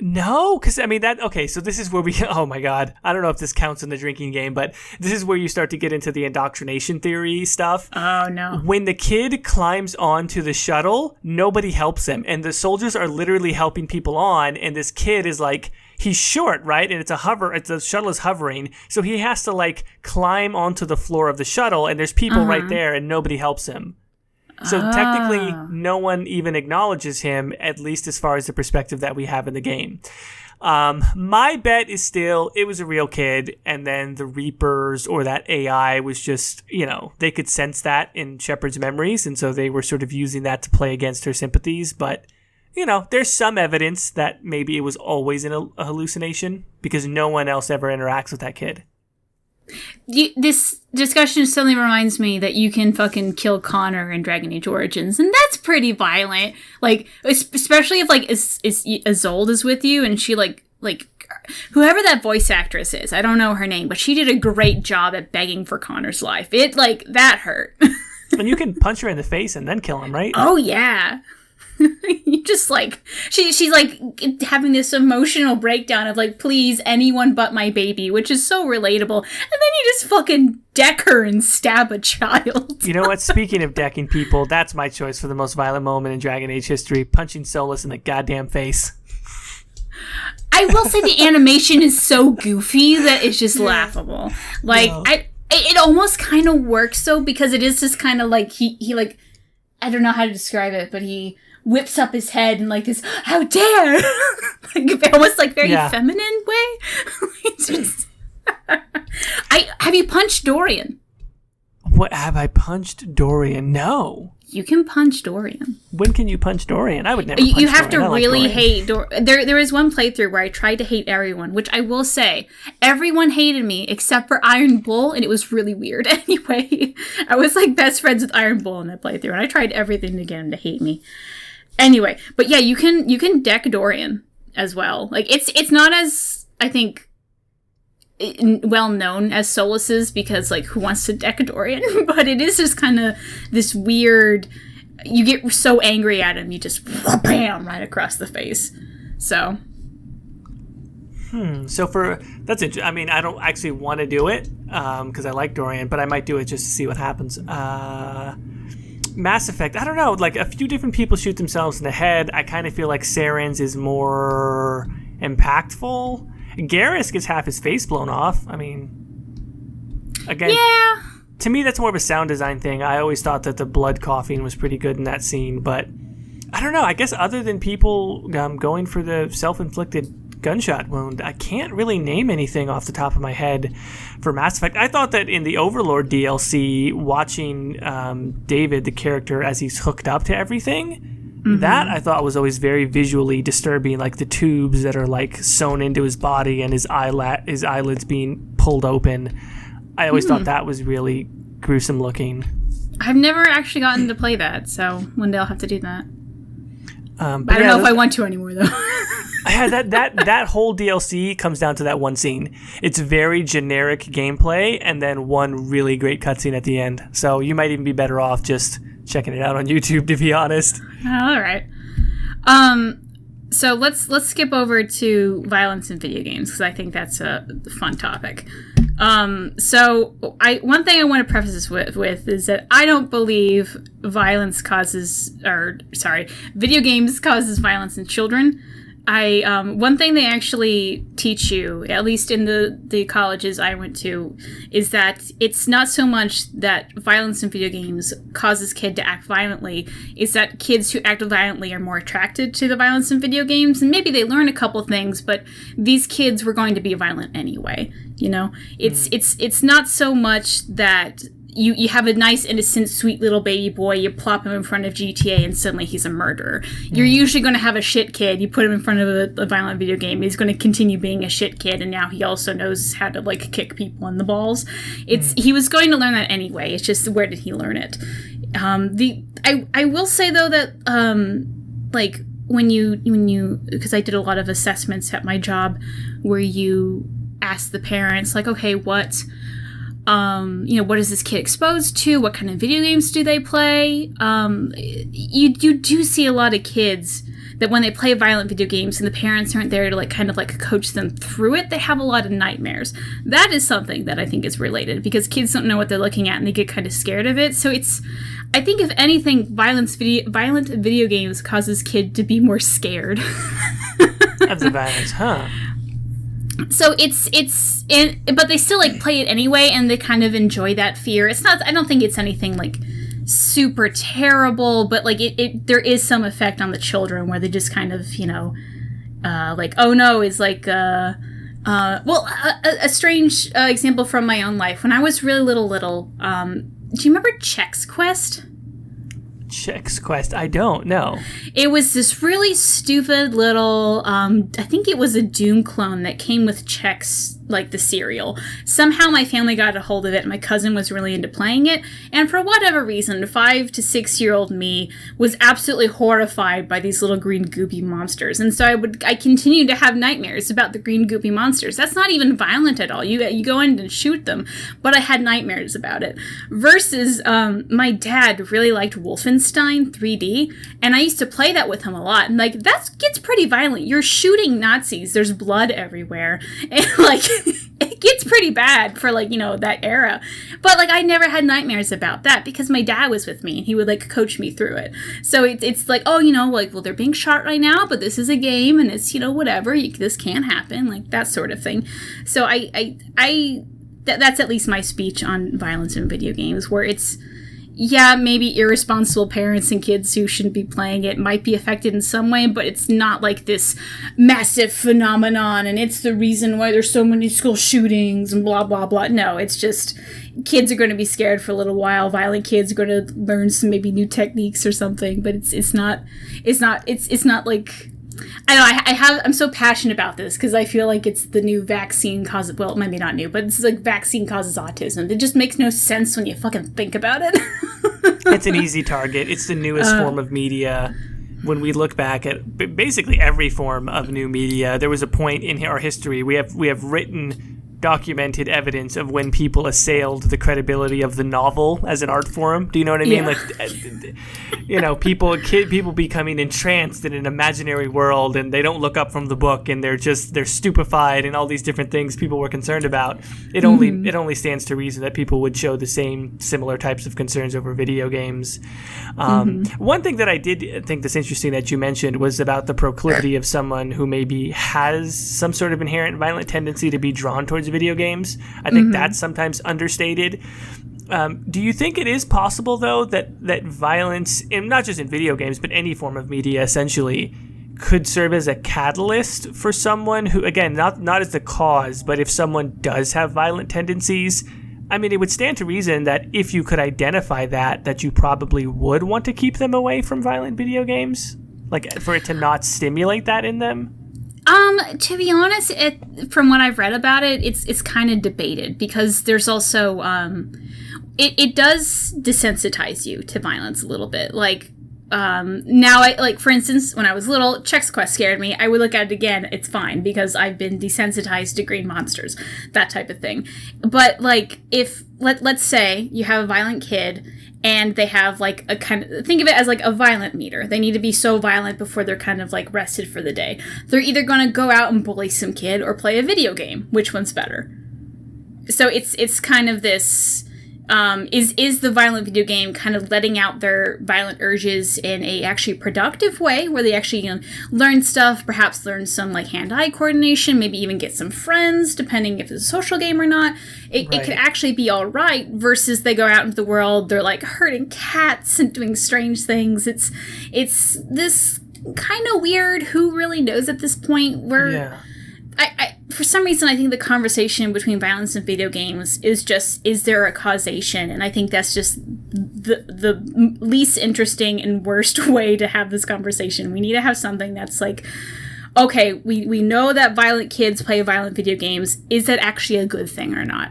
No, because I mean so this is where oh my god, I don't know if this counts in the drinking game, but this is where you start to get into the indoctrination theory stuff. Oh no. When the kid climbs onto the shuttle, nobody helps him, and the soldiers are literally helping people on, and this kid is like, he's short, right? And the shuttle is hovering, so he has to like climb onto the floor of the shuttle, and there's people right there, and nobody helps him. So technically, no one even acknowledges him, at least as far as the perspective that we have in the game. My bet is still, it was a real kid, and then the Reapers or that AI was just, they could sense that in Shepard's memories, and so they were sort of using that to play against her sympathies. But, there's some evidence that maybe it was always a hallucination, because no one else ever interacts with that kid. This discussion suddenly reminds me that you can fucking kill Connor in Dragon Age Origins, and that's pretty violent. Like, especially if like Isolde is with you, and she like whoever that voice actress is, I don't know her name, but she did a great job at begging for Connor's life. It like that hurt. And you can punch her in the face and then kill him, right? Oh yeah. You just like she's like having this emotional breakdown of like, please, anyone but my baby, which is so relatable, and then you just fucking deck her and stab a child. You know what, speaking of decking people, that's my choice for the most violent moment in Dragon Age history: punching Solus in the goddamn face. I will say the animation is so goofy that it's just laughable. Like, no. It almost kind of works though, because it is just kind of like he like, I don't know how to describe it, but he whips up his head in like this, how dare, like almost like very feminine way. It's just have you punched Dorian? What, have I punched Dorian? No. You can punch Dorian. When can you punch Dorian? I would never punch You have Dorian. to really hate Dorian. There is one playthrough where I tried to hate everyone, which I will say, everyone hated me except for Iron Bull, and it was really weird. Anyway, I was like best friends with Iron Bull in that playthrough, and I tried everything to get him to hate me. Anyway, but yeah, you can deck Dorian as well. Like it's not as, I think, well known as Solus's, because like who wants to deck Dorian? But it is just kind of this weird, you get so angry at him, you just bam right across the face. So so that's interesting. I mean, I don't actually want to do it because I like Dorian, but I might do it just to see what happens. Mass Effect, I don't know, like a few different people shoot themselves in the head. I kind of feel like Saren's is more impactful. Garrus gets half his face blown off. I mean, again, yeah. To me, that's more of a sound design thing. I always thought that the blood coughing was pretty good in that scene, but I don't know. I guess other than people going for the self-inflicted gunshot wound, I can't really name anything off the top of my head for Mass Effect. I thought that in the Overlord DLC, watching David, the character, as he's hooked up to everything, that I thought was always very visually disturbing, like the tubes that are like sewn into his body and his eyelids being pulled open. I always thought that was really gruesome looking. I've never actually gotten to play that, so one day I'll have to do that. I don't know if I want to anymore, though. that whole DLC comes down to that one scene. It's very generic gameplay, and then one really great cutscene at the end. So you might even be better off just checking it out on YouTube, to be honest. All right. So let's skip over to violence in video games, because I think that's a fun topic. So one thing I want to preface this with is that I don't believe video games causes violence in children. one thing they actually teach you, at least in the colleges I went to, is that it's not so much that violence in video games causes kid to act violently, it's that kids who act violently are more attracted to the violence in video games, and maybe they learn a couple things, but these kids were going to be violent anyway, you know? It's not so much that you have a nice, innocent, sweet little baby boy, you plop him in front of GTA and suddenly he's a murderer. You're usually going to have a shit kid, you put him in front of a violent video game, he's going to continue being a shit kid, and now he also knows how to, like, kick people in the balls. He was going to learn that anyway, it's just where did he learn it? I will say, though, that, like, when you, because I did a lot of assessments at my job where you ask the parents, like, okay, what is this kid exposed to? What kind of video games do they play? You do see a lot of kids that when they play violent video games and the parents aren't there to, like, kind of, like, coach them through it, they have a lot of nightmares. That is something that I think is related, because kids don't know what they're looking at and they get kind of scared of it. So I think if anything, violent video games causes kid to be more scared. Of the violence, huh? So but they still, like, play it anyway, and they kind of enjoy that fear. It's not, I don't think it's anything, like, super terrible, but, like, there is some effect on the children where they just kind of, you know, like, oh no, is like, a strange example from my own life. When I was really little, do you remember Chex Quest? Chex Quest? I don't know. It was this really stupid little, I think it was a Doom clone that came with Chex, like the cereal. Somehow my family got a hold of it. My cousin was really into playing it, and for whatever reason, 5 to 6 year old me was absolutely horrified by these little green goopy monsters. And so I continued to have nightmares about the green goopy monsters. That's not even violent at all. You go in and shoot them, but I had nightmares about it. Versus my dad really liked Wolfenstein 3D, and I used to play that with him a lot. And, like, that gets pretty violent. You're shooting Nazis. There's blood everywhere, and, like, it gets pretty bad for, like, you know, that era. But, like, I never had nightmares about that because my dad was with me and he would, like, coach me through it. So it's like, oh, you know, like, well, they're being shot right now, but this is a game and it's, you know, whatever. This can happen, like, that sort of thing. So that's at least my speech on violence in video games, where it's, yeah, maybe irresponsible parents and kids who shouldn't be playing it might be affected in some way, but it's not like this massive phenomenon and it's the reason why there's so many school shootings and blah, blah, blah. No, it's just kids are going to be scared for a little while. Violent kids are going to learn some maybe new techniques or something, but it's not like, I know, I'm so passionate about this because I feel like it's the new vaccine causes, well, maybe not new, but it's like vaccine causes autism. It just makes no sense when you fucking think about it. It's an easy target. It's the newest form of media. When we look back at basically every form of new media, there was a point in our history, we have written, documented evidence of when people assailed the credibility of the novel as an art form. Do you know what I mean? Yeah. Like, you know, people becoming entranced in an imaginary world, and they don't look up from the book, and they're stupefied, and all these different things people were concerned about. It only stands to reason that people would show the similar types of concerns over video games. One thing that I did think that's interesting that you mentioned was about the proclivity of someone who maybe has some sort of inherent violent tendency to be drawn towards video games. I think that's sometimes understated. Do you think it is possible, though, that violence, not just in video games, but any form of media, essentially, could serve as a catalyst for someone who, again, not as the cause, but if someone does have violent tendencies, I mean, it would stand to reason that if you could identify that you probably would want to keep them away from violent video games? Like, for it to not stimulate that in them? To be honest, from what I've read about it, it's kind of debated because there's also, it does desensitize you to violence a little bit. Like, now for instance, when I was little, Chex Quest scared me. I would look at it again. It's fine because I've been desensitized to green monsters, that type of thing. But, like, if, let's say you have a violent kid and they have, like, a kind of, think of it as, like, a violent meter. They need to be so violent before they're kind of, like, rested for the day. They're either going to go out and bully some kid or play a video game. Which one's better? So it's kind of this, is the violent video game kind of letting out their violent urges in a actually productive way, where they actually learn stuff, perhaps learn some like hand-eye coordination, maybe even get some friends, depending if it's a social game or not. It could actually be all right, versus they go out into the world, they're like hurting cats and doing strange things. It's this kind of weird, who really knows at this point, where I for some reason, I think the conversation between violence and video games is just, is there a causation? And I think that's just the least interesting and worst way to have this conversation. We need to have something that's like, okay, we know that violent kids play violent video games. Is that actually a good thing or not?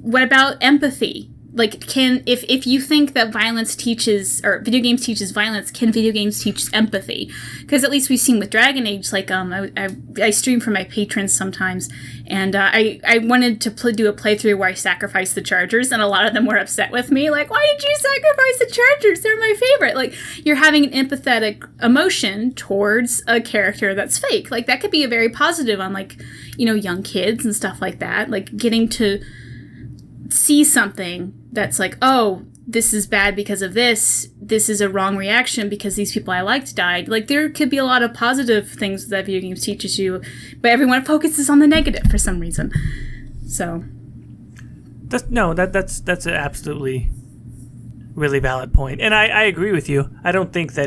What about empathy? Like, if you think that violence teaches, or video games teaches violence, can video games teach empathy? Because at least we've seen with Dragon Age, like, I stream for my patrons sometimes, and I wanted to do a playthrough where I sacrificed the chargers, and a lot of them were upset with me, like, why did you sacrifice the chargers? They're my favorite. Like, you're having an empathetic emotion towards a character that's fake. Like, that could be a very positive on, like, young kids and stuff like that. Like, getting to see something that's like, oh, this is bad because of this is a wrong reaction because these people I liked died. Like, there could be a lot of positive things that video games teaches you, but everyone focuses on the negative for some reason. So that's an absolutely really valid point, and I agree with you. I don't think that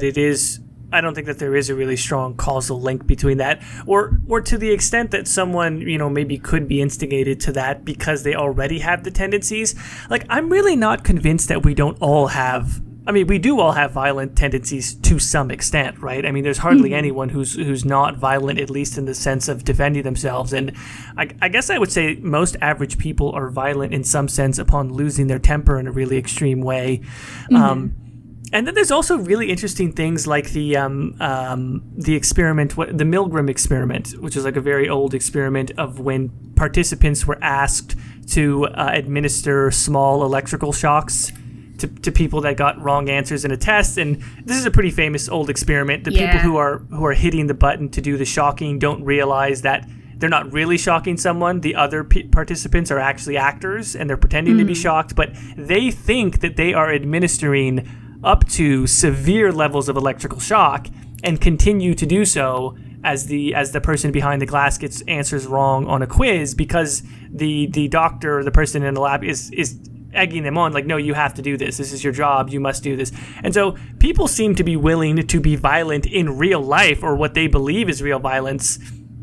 there is a really strong causal link between that, or to the extent that someone, maybe could be instigated to that because they already have the tendencies. Like, I'm really not convinced that we don't all have, we do all have violent tendencies to some extent, right? I mean, there's hardly anyone who's not violent, at least in the sense of defending themselves. And I guess I would say most average people are violent in some sense upon losing their temper in a really extreme way. And then there's also really interesting things like the experiment, the Milgram Experiment, which is like a very old experiment of when participants were asked to administer small electrical shocks to people that got wrong answers in a test. And this is a pretty famous old experiment. The people who are hitting the button to do the shocking don't realize that they're not really shocking someone. The other participants are actually actors, and they're pretending to be shocked, but they think that they are administering up to severe levels of electrical shock and continue to do so as the person behind the glass gets answers wrong on a quiz, because the doctor or the person in the lab is egging them on, like, no, you have to do this. This is your job. You must do this. And so people seem to be willing to be violent in real life, or what they believe is real violence,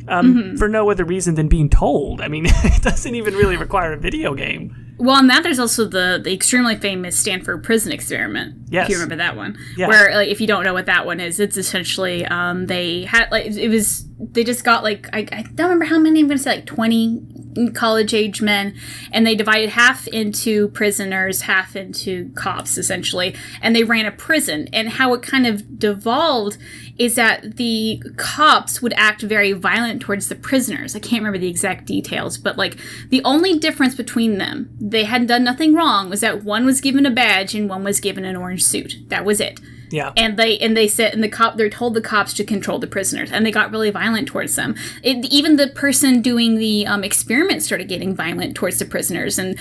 for no other reason than being told. I mean, it doesn't even really require a video game. Well, and that there's also the extremely famous Stanford prison experiment. Yes. If you remember that one. Yeah. Where, like, if you don't know what that one is, it's essentially, they had, like, they just got, like, I don't remember how many, I'm going to say, like, 20 college-age men, and they divided half into prisoners, half into cops, essentially, and they ran a prison. And how it kind of devolved is that the cops would act very violent towards the prisoners. I can't remember the exact details, but, like, the only difference between them, they hadn't done nothing wrong, was that one was given a badge and one was given an orange suit. That was it. Yeah. And they said, and they told the cops to control the prisoners, and they got really violent towards them. Even the person doing the experiment started getting violent towards the prisoners and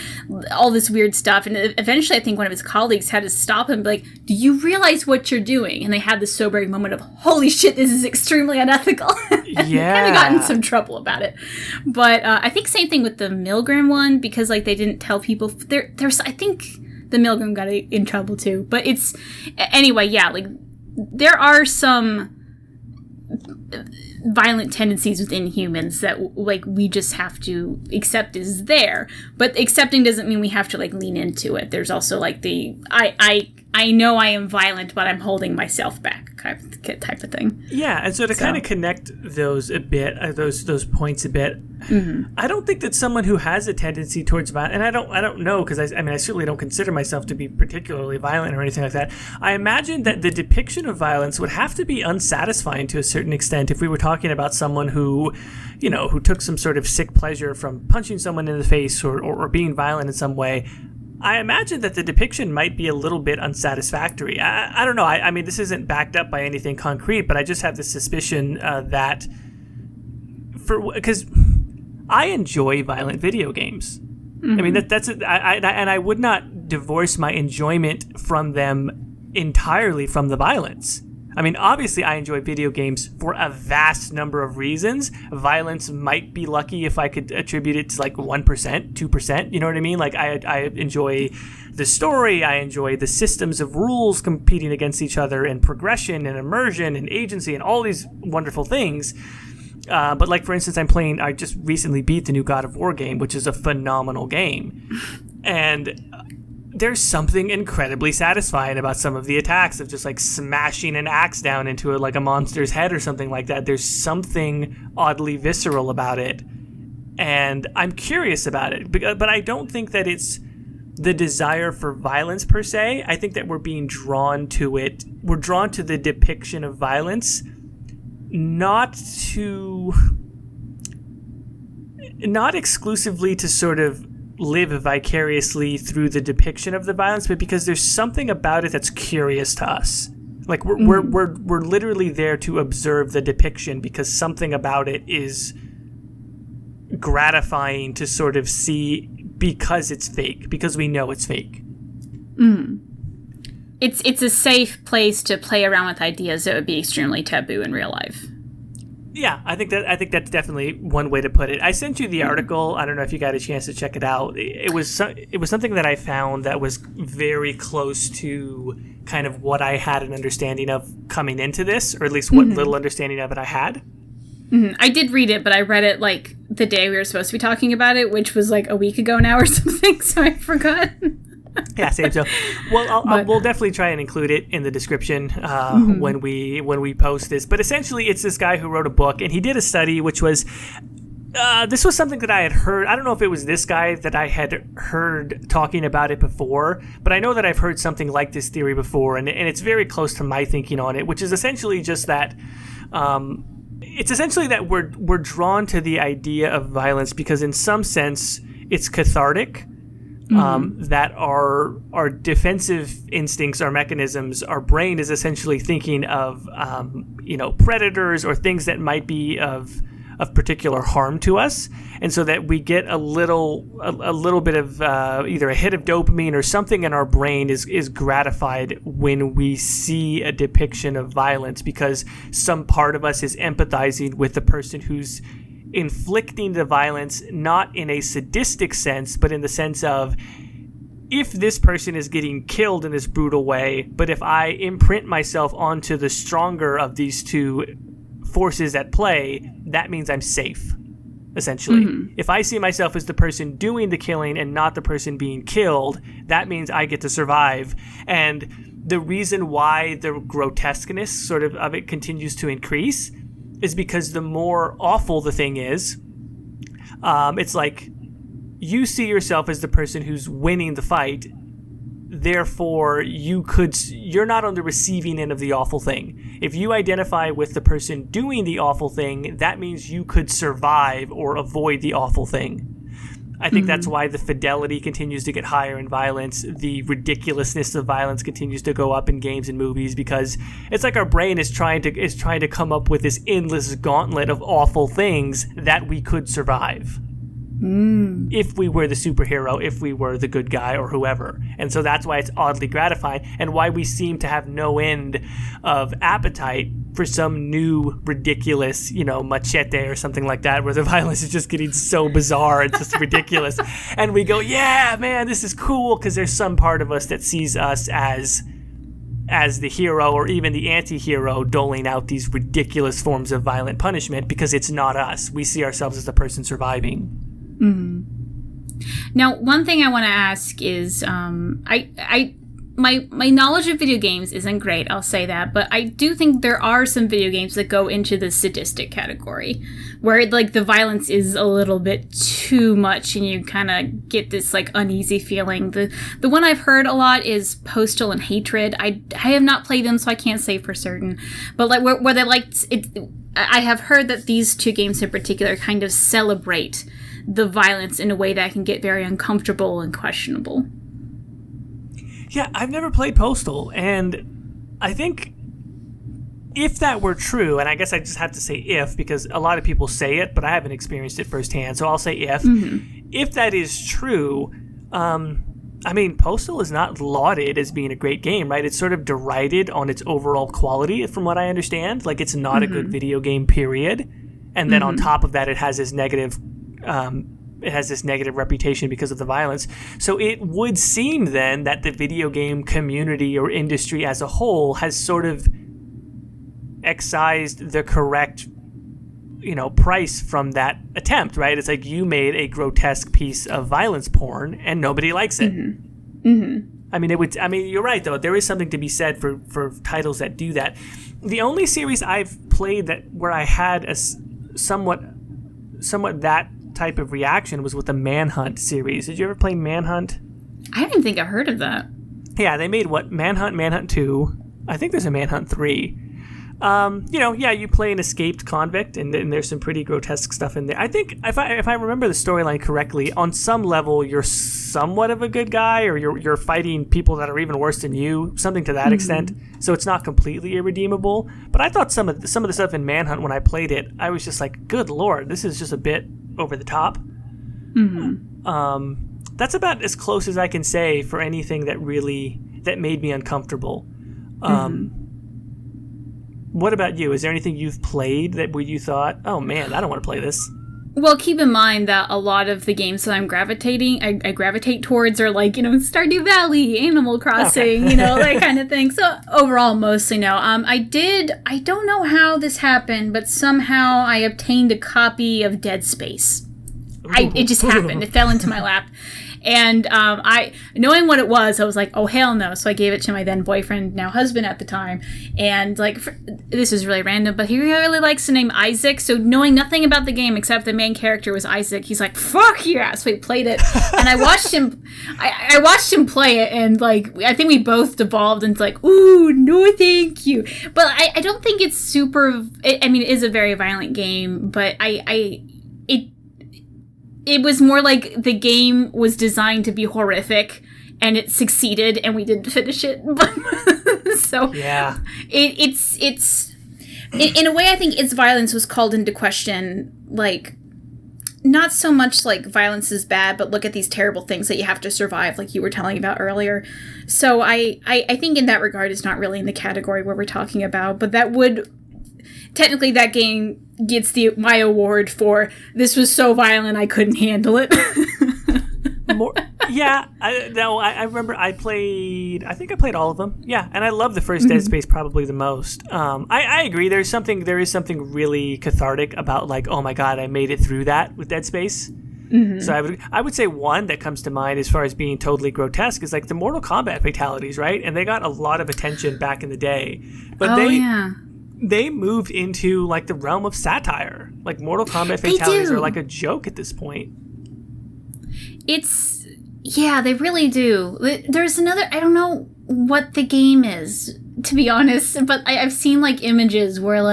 all this weird stuff. And eventually, I think one of his colleagues had to stop him and be like, do you realize what you're doing? And they had this sobering moment of, holy shit, this is extremely unethical. Yeah. They kind of got in some trouble about it. But I think same thing with the Milgram one, because, like, they didn't tell people. There's, I think, the Milgram got in trouble too. But it's, anyway, yeah, like, there are some violent tendencies within humans that, like, we just have to accept is there. But accepting doesn't mean we have to, like, lean into it. There's also, like, the, I know I am violent, but I'm holding myself back type of thing. Yeah, and so to kind of connect those a bit, those points a bit, I don't think that someone who has a tendency towards violence, and I don't know, because I certainly don't consider myself to be particularly violent or anything like that. I imagine that the depiction of violence would have to be unsatisfying to a certain extent if we were talking about someone who took some sort of sick pleasure from punching someone in the face or being violent in some way. I imagine that the depiction might be a little bit unsatisfactory. I don't know. I mean, this isn't backed up by anything concrete, but I just have this suspicion because I enjoy violent video games. I mean, and I would not divorce my enjoyment from them entirely from the violence. I mean, obviously, I enjoy video games for a vast number of reasons. Violence might be lucky if I could attribute it to like 1%, 2%. You know what I mean? Like, I enjoy the story. I enjoy the systems of rules competing against each other, and progression and immersion and agency and all these wonderful things. But like, for instance, I just recently beat the new God of War game, which is a phenomenal game. And there's something incredibly satisfying about some of the attacks of just like smashing an axe down into like a monster's head or something like that. There's something oddly visceral about it. And I'm curious about it, but I don't think that it's the desire for violence per se. I think that we're being drawn to it. We're drawn to the depiction of violence, not exclusively to sort of live vicariously through the depiction of the violence, but because there's something about it that's curious to us. Like we're literally there to observe the depiction because something about it is gratifying to sort of see, because it's fake, because we know it's fake. It's a safe place to play around with ideas that would be extremely taboo in real life. Yeah, I think that's definitely one way to put it. I sent you the article. I don't know if you got a chance to check it out. It was something that I found that was very close to kind of what I had an understanding of coming into this, or at least what little understanding of it I had. I did read it, but I read it like the day we were supposed to be talking about it, which was like a week ago now or something, so I forgot. Yeah, same. So, well, we'll definitely try and include it in the description when we post this. But essentially, it's this guy who wrote a book, and he did a study, which was this was something that I had heard. I don't know if it was this guy that I had heard talking about it before, but I know that I've heard something like this theory before, and it's very close to my thinking on it, which is essentially just that. It's essentially that we're drawn to the idea of violence because, in some sense, it's cathartic. That our defensive instincts, our mechanisms, our brain is essentially thinking of predators or things that might be of particular harm to us, and so that we get a little bit of either a hit of dopamine or something in our brain is gratified when we see a depiction of violence, because some part of us is empathizing with the person who's inflicting the violence, not in a sadistic sense, but in the sense of, if this person is getting killed in this brutal way, but if I imprint myself onto the stronger of these two forces at play, that means I'm safe, essentially. If I see myself as the person doing the killing and not the person being killed, that means I get to survive. And the reason why the grotesqueness sort of it continues to increase is because the more awful the thing is, it's like you see yourself as the person who's winning the fight, therefore you're not on the receiving end of the awful thing. If you identify with the person doing the awful thing, that means you could survive or avoid the awful thing. I think that's why the fidelity continues to get higher in violence. The ridiculousness of violence continues to go up in games and movies, because it's like our brain is trying to come up with this endless gauntlet of awful things that we could survive. If we were the superhero, if we were the good guy or whoever. And so that's why it's oddly gratifying, and why we seem to have no end of appetite for some new ridiculous, machete or something like that, where the violence is just getting so bizarre, it's just ridiculous. And we go, yeah, man, this is cool, because there's some part of us that sees us as the hero or even the anti-hero doling out these ridiculous forms of violent punishment, because it's not us. We see ourselves as the person surviving. Now, one thing I want to ask is, my knowledge of video games isn't great, I'll say that, but I do think there are some video games that go into the sadistic category, where like the violence is a little bit too much and you kind of get this like uneasy feeling. The one I've heard a lot is Postal and Hatred. I have not played them, so I can't say for certain, but like where they like it, I have heard that these two games in particular kind of celebrate the violence in a way that can get very uncomfortable and questionable. Yeah, I've never played Postal, and I think if that were true, and I guess I just have to say if, because a lot of people say it, but I haven't experienced it firsthand, so I'll say if. if that is true, I mean, Postal is not lauded as being a great game, right? It's sort of derided on its overall quality, from what I understand. Like, it's not a good video game, period. And then on top of that, it has this negative reputation because of the violence. So it would seem then that the video game community or industry as a whole has sort of excised the correct, price from that attempt, right? It's like you made a grotesque piece of violence porn and nobody likes it. I mean, you're right though. There is something to be said for titles that do that. The only series I've played where I had a somewhat that type of reaction was with the Manhunt series. Did you ever play Manhunt? I don't even think I heard of that. Yeah, they made Manhunt 2. I think there's a Manhunt 3. You play an escaped convict, and there's some pretty grotesque stuff in there. I think if I remember the storyline correctly, on some level you're somewhat of a good guy, or you're fighting people that are even worse than you, something to that extent. So it's not completely irredeemable. But I thought some of the stuff in Manhunt when I played it, I was just like, good lord, this is just a bit over the top. That's about as close as I can say for anything that made me uncomfortable. What about you? Is there anything you've played where you thought, oh man, I don't want to play this? Well, keep in mind that a lot of the games that I gravitate towards are like, Stardew Valley, Animal Crossing, that kind of thing. So overall, mostly no. I don't know how this happened, but somehow I obtained a copy of Dead Space. It just happened. It fell into my lap. And knowing what it was, I was like, oh, hell no. So I gave it to my then boyfriend, now husband at the time. And this is really random, but he really likes the name Isaac. So knowing nothing about the game except the main character was Isaac, he's like, fuck yeah. So he played it. And I watched him, I watched him play it. And I think we both devolved into ooh, no, thank you. But I don't think it's super, it is a very violent game, but it was more like the game was designed to be horrific, and it succeeded, and we didn't finish it. So yeah, it's in a way, I think its violence was called into question. Not so much violence is bad, but look at these terrible things that you have to survive, like you were telling about earlier. So I think in that regard, it's not really in the category where we're talking about, but that would. Technically, that game gets my award for this was so violent I couldn't handle it. I remember I think I played all of them. Yeah, and I love the first Dead Space probably the most. I agree. There is something really cathartic about oh my god, I made it through that with Dead Space. So I would say one that comes to mind as far as being totally grotesque is the Mortal Kombat fatalities, right? And they got a lot of attention back in the day, but they moved into the realm of satire. Mortal Kombat fatalities are a joke at this point. They really do. There's another, I don't know what the game is, to be honest, but I've seen images where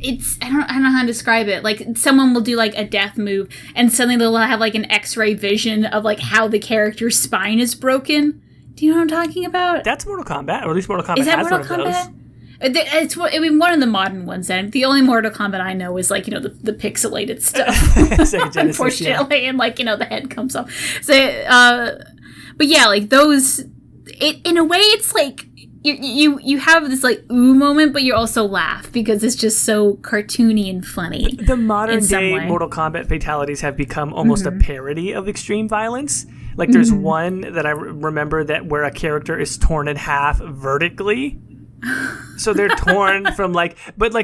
it's, I don't know how to describe it. Someone will do a death move and suddenly they'll have an X-ray vision of how the character's spine is broken. Do you know what I'm talking about? That's Mortal Kombat, or at least Mortal Kombat is that has Mortal one Kombat? of those. It's one of the modern ones. And the only Mortal Kombat I know is the pixelated stuff, unfortunately, and the head comes off. So, but yeah, those. In a way, it's you have this ooh moment, but you also laugh because it's just so cartoony and funny. The modern day Mortal Kombat fatalities have become almost a parody of extreme violence. There's one that I remember where a character is torn in half vertically. So they're torn from but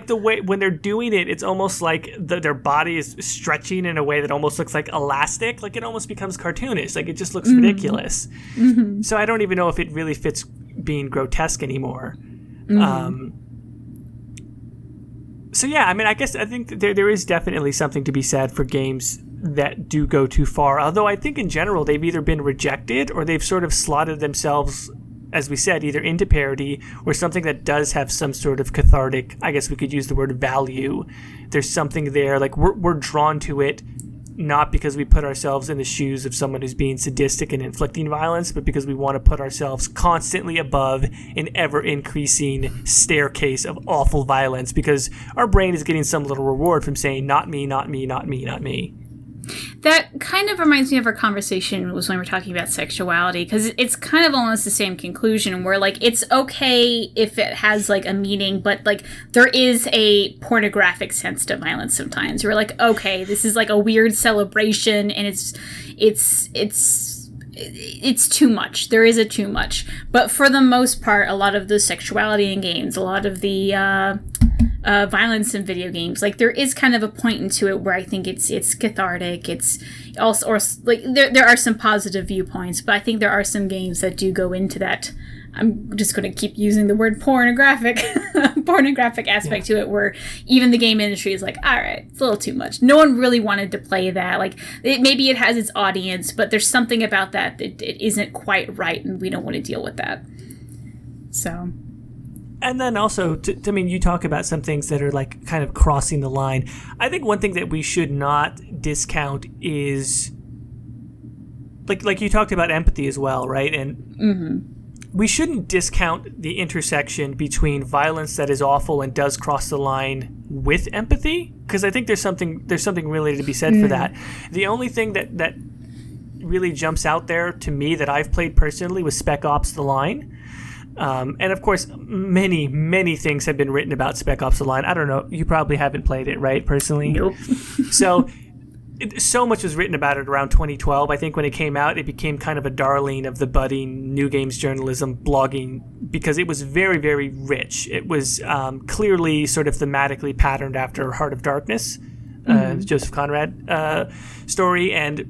the way when they're doing it, it's almost their body is stretching in a way that almost looks like elastic. It almost becomes cartoonish. It just looks ridiculous. So I don't even know if it really fits being grotesque anymore. So yeah, I think there is definitely something to be said for games that do go too far. Although I think in general they've either been rejected or they've sort of slotted themselves, as we said, either into parody or something that does have some sort of cathartic, I guess we could use the word value. There's something there, we're drawn to it not because we put ourselves in the shoes of someone who's being sadistic and inflicting violence, but because we want to put ourselves constantly above an ever-increasing staircase of awful violence because our brain is getting some little reward from saying, not me, not me, not me, not me. That kind of reminds me of our conversation was when we were talking about sexuality, because it's kind of almost the same conclusion where, like, it's okay if it has, like, a meaning, but, like, there is a pornographic sense to violence sometimes. We're like, okay, this is, like, a weird celebration, and it's too much. There is a too much. But for the most part, a lot of the sexuality in games, a lot of the violence in video games, like, there is kind of a point into it where I think it's cathartic. It's also, or like, there are some positive viewpoints, but I think there are some games that do go into that. I'm just going to keep using the word pornographic aspect to it, where even the game industry is like, all right, it's a little too much. No one really wanted to play that. Like, maybe it has its audience, but there's something about that it isn't quite right, and we don't want to deal with that. So. And then also, I mean, you talk about some things that are, like, kind of crossing the line. I think one thing that we should not discount is, like you talked about empathy as well, right? And we shouldn't discount the intersection between violence that is awful and does cross the line with empathy, because I think there's something really to be said for that. The only thing that really jumps out there to me that I've played personally was Spec Ops: The Line. And of course, many things have been written about Spec Ops: The Line. I don't know. You probably haven't played it, right, personally? Nope. So much was written about it around 2012. I think when it came out, it became kind of a darling of the budding new games journalism blogging, because it was very, very rich. It was clearly sort of thematically patterned after Heart of Darkness, Joseph Conrad story, and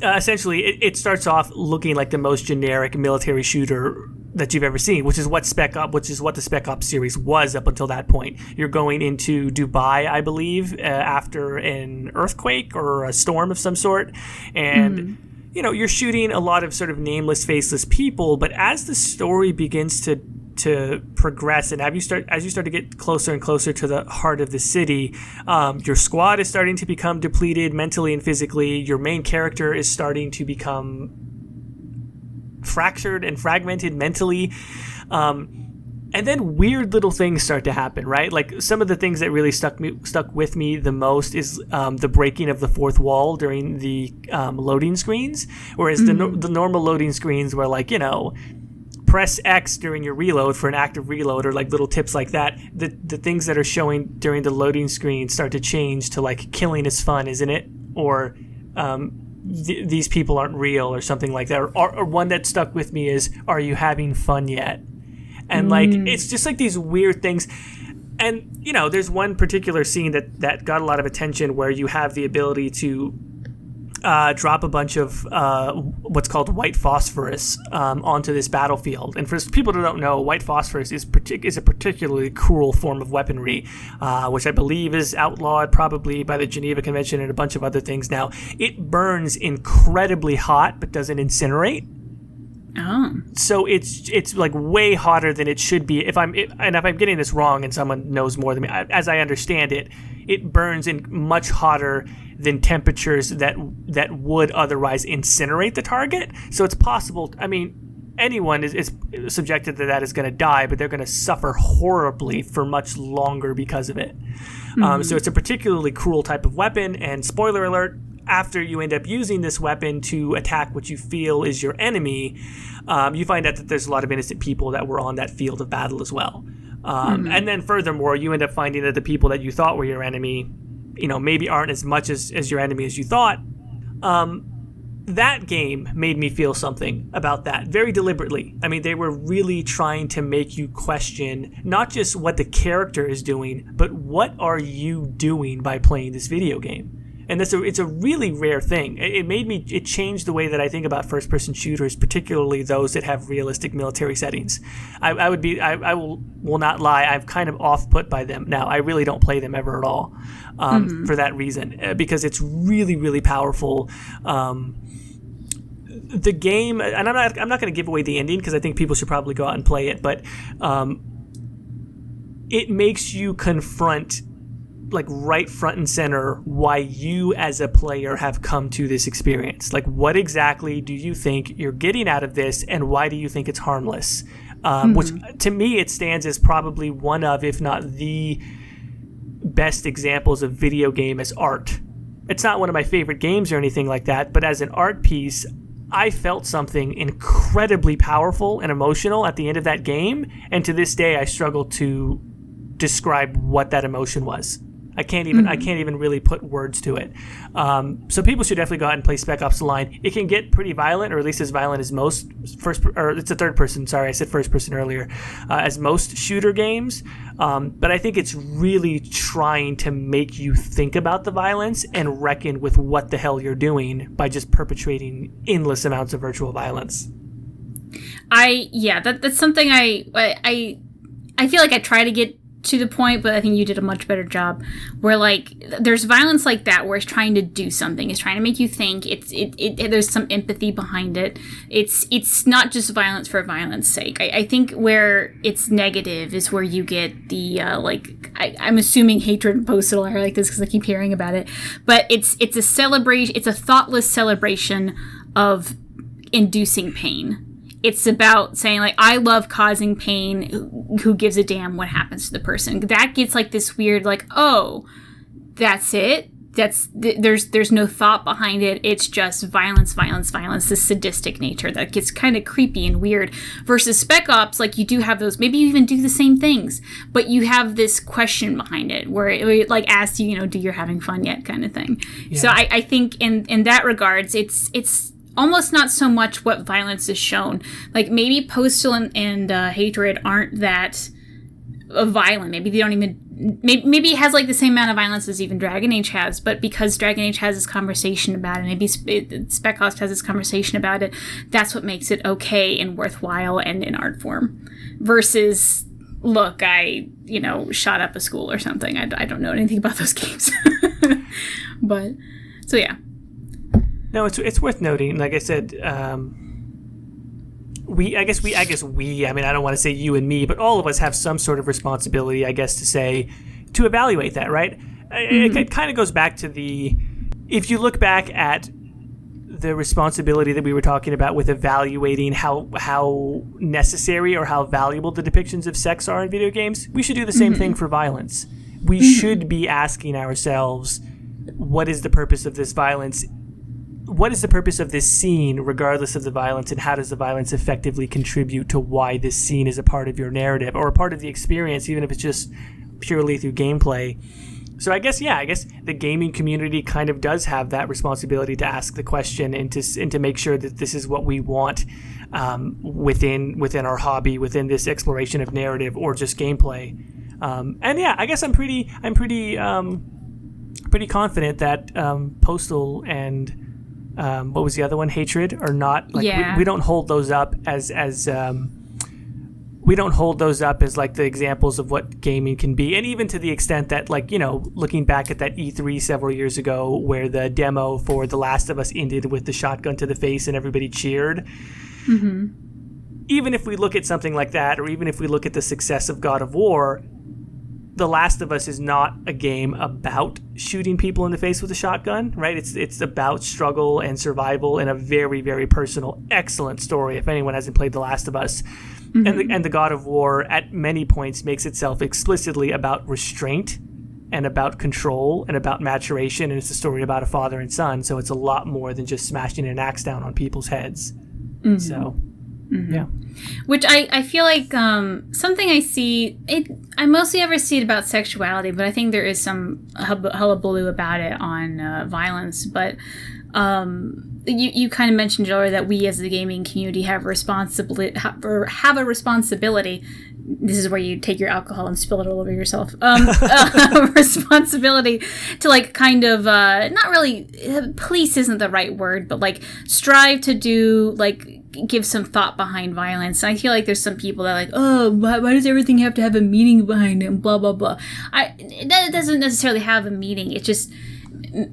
essentially it starts off looking like the most generic military shooter that you've ever seen, which is what the Spec Ops series was up until that point. You're going into Dubai, I believe, after an earthquake or a storm of some sort, and you know, you're shooting a lot of sort of nameless, faceless people. But as the story begins to progress, and as you start to get closer and closer to the heart of the city, your squad is starting to become depleted mentally and physically. Your main character is starting to become fractured and fragmented mentally, and then weird little things start to happen, right? Like, some of the things that really stuck with me the most is the breaking of the fourth wall during the loading screens, whereas the normal loading screens were like, you know, press X during your reload for an active reload, or like little tips like that. The things that are showing during the loading screen start to change to, like, killing is fun, isn't it? Or these people aren't real, or something like that. Or one that stuck with me is, are you having fun yet? And like, it's just like these weird things. And, you know, there's one particular scene that got a lot of attention where you have the ability to drop a bunch of what's called white phosphorus onto this battlefield. And for people who don't know, white phosphorus is a particularly cruel form of weaponry, which I believe is outlawed probably by the Geneva Convention and a bunch of other things now. It burns incredibly hot but doesn't incinerate. Oh. So it's like way hotter than it should be. If I'm getting this wrong and someone knows more than me, as I understand it, it burns in much hotter than temperatures that would otherwise incinerate the target. So it's possible. I mean, anyone is subjected to that is going to die, but they're going to suffer horribly for much longer because of it. So it's a particularly cruel type of weapon. And spoiler alert, after you end up using this weapon to attack what you feel is your enemy, you find out that there's a lot of innocent people that were on that field of battle as well. And then furthermore, you end up finding that the people that you thought were your enemy, you know, maybe aren't as much as your enemy as you thought. That game made me feel something about that very deliberately. I mean, they were really trying to make you question not just what the character is doing, but what are you doing by playing this video game? And it's a really rare thing. It changed the way that I think about first-person shooters, particularly those that have realistic military settings. I will not lie, I'm kind of off-put by them now. I really don't play them ever at all for that reason, because it's really, really powerful. The game, and I'm not going to give away the ending because I think people should probably go out and play it, but it makes you confront, like, right front and center, why you as a player have come to this experience. Like, what exactly do you think you're getting out of this, and why do you think it's harmless? Which, to me, it stands as probably one of, if not the best examples of video game as art it's not one of my favorite games or anything like that, but as an art piece, I felt something incredibly powerful and emotional at the end of that game, and to this day I struggle to describe what that emotion was. I can't even really put words to it. So people should definitely go out and play Spec Ops: The Line. It can get pretty violent, or at least as violent as most it's a third person. Sorry, I said first person earlier. As most shooter games, but I think it's really trying to make you think about the violence and reckon with what the hell you're doing by just perpetrating endless amounts of virtual violence. That's something I feel like I try to get to the point, but I think you did a much better job, where like there's violence like that where it's trying to do something, it's trying to make you think, there's some empathy behind it, it's not just violence for violence sake. I think where it's negative is where you get the I'm assuming hatred and postal are like this because I keep hearing about it, but it's a celebration, it's a thoughtless celebration of inducing pain. It's about saying, like, I love causing pain. Who gives a damn what happens to the person? That gets, like, this weird, like, oh, that's it? There's no thought behind it. It's just violence, this sadistic nature that gets kind of creepy and weird. Versus Spec Ops, like, you do have those, maybe you even do the same things, but you have this question behind it where it like, asks you, do you're having fun yet kind of thing. Yeah. So I think in that regards, it's almost not so much what violence is shown. Like, maybe postal and hatred aren't that violent. Maybe they don't even... Maybe it has, like, the same amount of violence as even Dragon Age has, but because Dragon Age has this conversation about it, maybe Spec Ops has this conversation about it, that's what makes it okay and worthwhile and in art form. Versus, look, I, shot up a school or something. I don't know anything about those games. But, so yeah. No, it's worth noting. Like I said, I mean, I don't want to say you and me, but all of us have some sort of responsibility, I guess, to evaluate that, right? Mm-hmm. It kind of goes back to if you look back at the responsibility that we were talking about with evaluating how necessary or how valuable the depictions of sex are in video games, we should do the same thing for violence. We should be asking ourselves, what is the purpose of this violence? What is the purpose of this scene, regardless of the violence, and how does the violence effectively contribute to why this scene is a part of your narrative or a part of the experience, even if it's just purely through gameplay? So I guess the gaming community kind of does have that responsibility to ask the question and to make sure that this is what we want within our hobby, within this exploration of narrative or just gameplay. And yeah, I guess I'm pretty confident that Postal and what was the other one? Hatred are not like we don't hold those up as we don't hold those up as like the examples of what gaming can be, and even to the extent that, like, looking back at that E3 several years ago where the demo for The Last of Us ended with the shotgun to the face and everybody cheered. Mm-hmm. Even if we look at something like that, or even if we look at the success of God of War, The Last of Us is not a game about shooting people in the face with a shotgun, right? It's about struggle and survival and a very, very personal, excellent story. If anyone hasn't played The Last of Us, and the God of War at many points makes itself explicitly about restraint and about control and about maturation, and it's a story about a father and son. So it's a lot more than just smashing an axe down on people's heads. Mm-hmm. So. Mm-hmm. Yeah, which I feel like something I see I mostly ever see it about sexuality, but I think there is some hullabaloo about it on violence. But you kind of mentioned, Joey, that we as the gaming community have a responsibility. This is where you take your alcohol and spill it all over yourself. Responsibility to, like, kind of not really police isn't the right word, but like strive to do, like, give some thought behind violence. And I feel like there's some people that are like, oh, why does everything have to have a meaning behind it and blah blah blah. That doesn't necessarily have a meaning. It just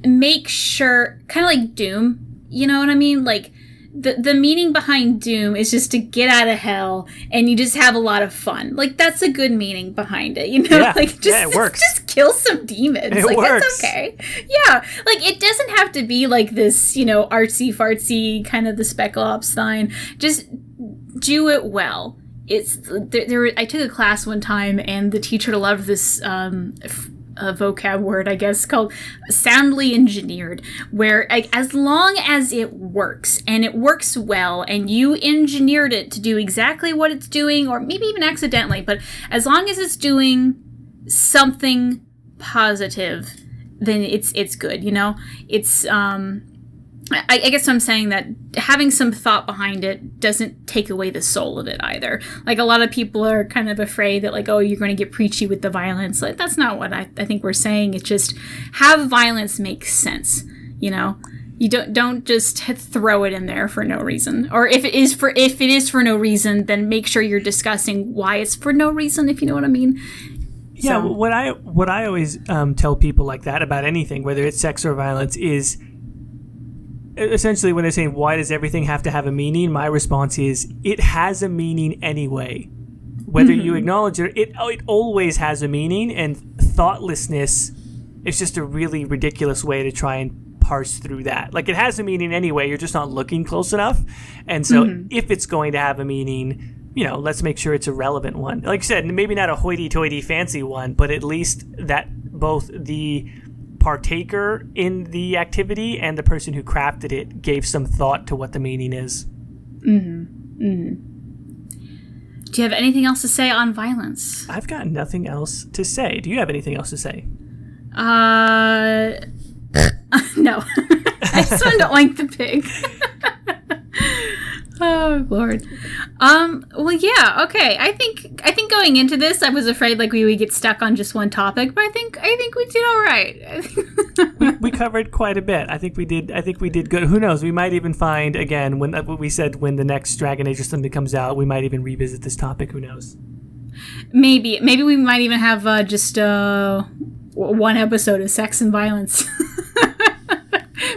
make sure, kind of like Doom, you know what I mean? Like, the meaning behind Doom is just to get out of hell and you just have a lot of fun. Like, that's a good meaning behind it, Yeah, like, it works. Just kill some demons. It like, works. That's okay. Yeah. Like, it doesn't have to be like this, artsy fartsy kind of the Spec Ops sign. Just do it well. It's there. I took a class one time and the teacher loved this a vocab word, I guess, called soundly engineered, where as long as it works and it works well and you engineered it to do exactly what it's doing, or maybe even accidentally, but as long as it's doing something positive, then it's good, you know? It's, I guess I'm saying that having some thought behind it doesn't take away the soul of it either. Like, a lot of people are kind of afraid that, like, oh, you're going to get preachy with the violence. Like, that's not what I think we're saying. It's just have violence make sense, you know? You don't just throw it in there for no reason. Or if it is for no reason, then make sure you're discussing why it's for no reason, if you know what I mean. Yeah, so, what I always tell people like that about anything, whether it's sex or violence, is essentially when they're saying, why does everything have to have a meaning? My response is, it has a meaning anyway. Whether you acknowledge it, it always has a meaning, and thoughtlessness is just a really ridiculous way to try and parse through that. Like, it has a meaning anyway, you're just not looking close enough. And so if it's going to have a meaning, you know, let's make sure it's a relevant one. Like I said, maybe not a hoity-toity fancy one, but at least that both the partaker in the activity and the person who crafted it gave some thought to what the meaning is. Do you have anything else to say on violence? I've got nothing else to say. Do you have anything else to say? No. I just wanted to oink the pig. Oh, Lord. Well, yeah, okay. I think going into this, I was afraid like we would get stuck on just one topic, but I think we did all right. we covered quite a bit. I think we did good. Who knows? We might even find, again, when what we said, when the next Dragon Age or something comes out, we might even revisit this topic. Who knows? Maybe we might even have just one episode of sex and violence.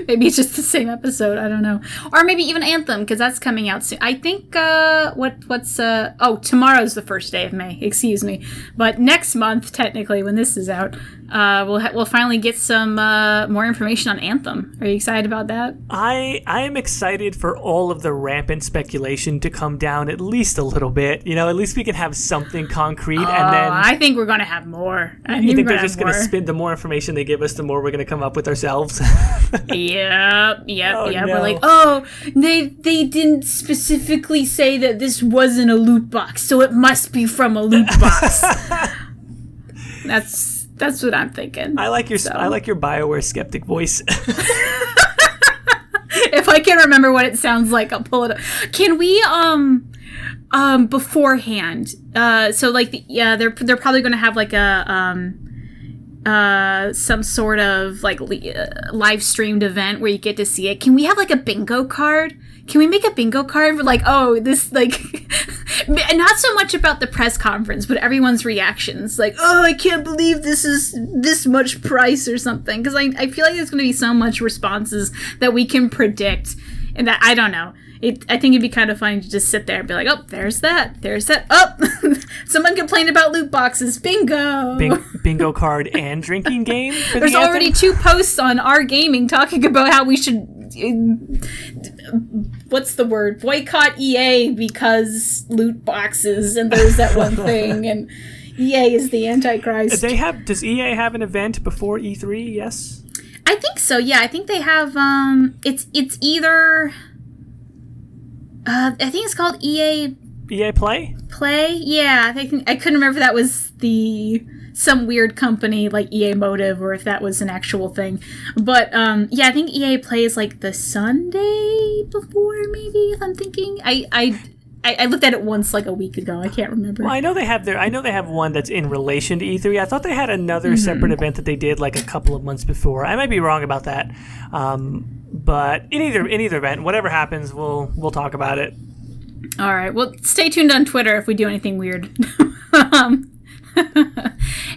Maybe it's just the same episode. I don't know. Or maybe even Anthem, because that's coming out soon. I think, tomorrow's the first day of May. Excuse me. But next month, technically, when this is out, we'll finally get some more information on Anthem. Are you excited about that? I am excited for all of the rampant speculation to come down at least a little bit. You know, at least we can have something concrete. And then I think we're going to have more. You think they're just going to spin? The more information they give us, the more we're going to come up with ourselves. Yep. No. We're like, oh, they didn't specifically say that this wasn't a loot box, so it must be from a loot box. That's what I'm thinking. I like your Bioware skeptic voice. If I can remember what it sounds like, I'll pull it up. Can we beforehand? So like they're probably going to have like a some sort of like live streamed event where you get to see it. Can we have like a bingo card? Can we make a bingo card for like, oh, this, like, not so much about the press conference, but everyone's reactions. Like, oh, I can't believe this is this much price or something. Because I feel like there's going to be so much responses that we can predict. And that, I don't know. I think it'd be kind of funny to just sit there and be like, oh, there's that. Oh, someone complained about loot boxes. Bingo. Bingo card and drinking game? There's already 2 posts on our gaming talking about how we should, what's the word? Boycott EA because loot boxes, and there's that one thing, and EA is the Antichrist. Does EA have an event before E3? Yes? I think so, yeah. I think they have, it's either... I think it's called EA Play? Yeah. I couldn't remember if that was some weird company like EA Motive or if that was an actual thing. But yeah, I think EA Play is like the Sunday before, maybe, if I'm thinking. I looked at it once like a week ago. I can't remember. Well, I know they have one that's in relation to E3. I thought they had another separate event that they did like a couple of months before. I might be wrong about that. But in either event, whatever happens, we'll talk about it. All right. Well, stay tuned on Twitter if we do anything weird.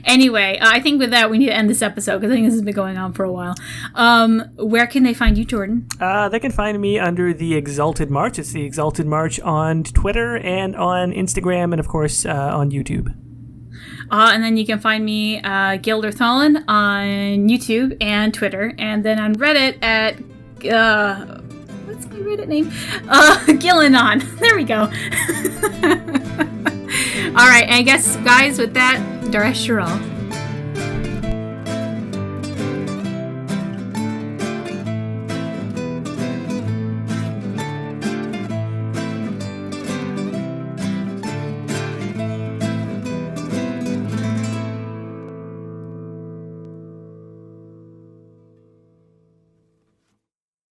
Anyway, I think with that, we need to end this episode because I think this has been going on for a while. Where can they find you, Jordan? They can find me under the Exalted March. It's the Exalted March on Twitter and on Instagram and, of course, on YouTube. And then you can find me, Ghildirthalen, on YouTube and Twitter. And then on Reddit at... what's my Reddit name? Gillanon. There we go. All right, and I guess, guys, with that, Daresh Sharol.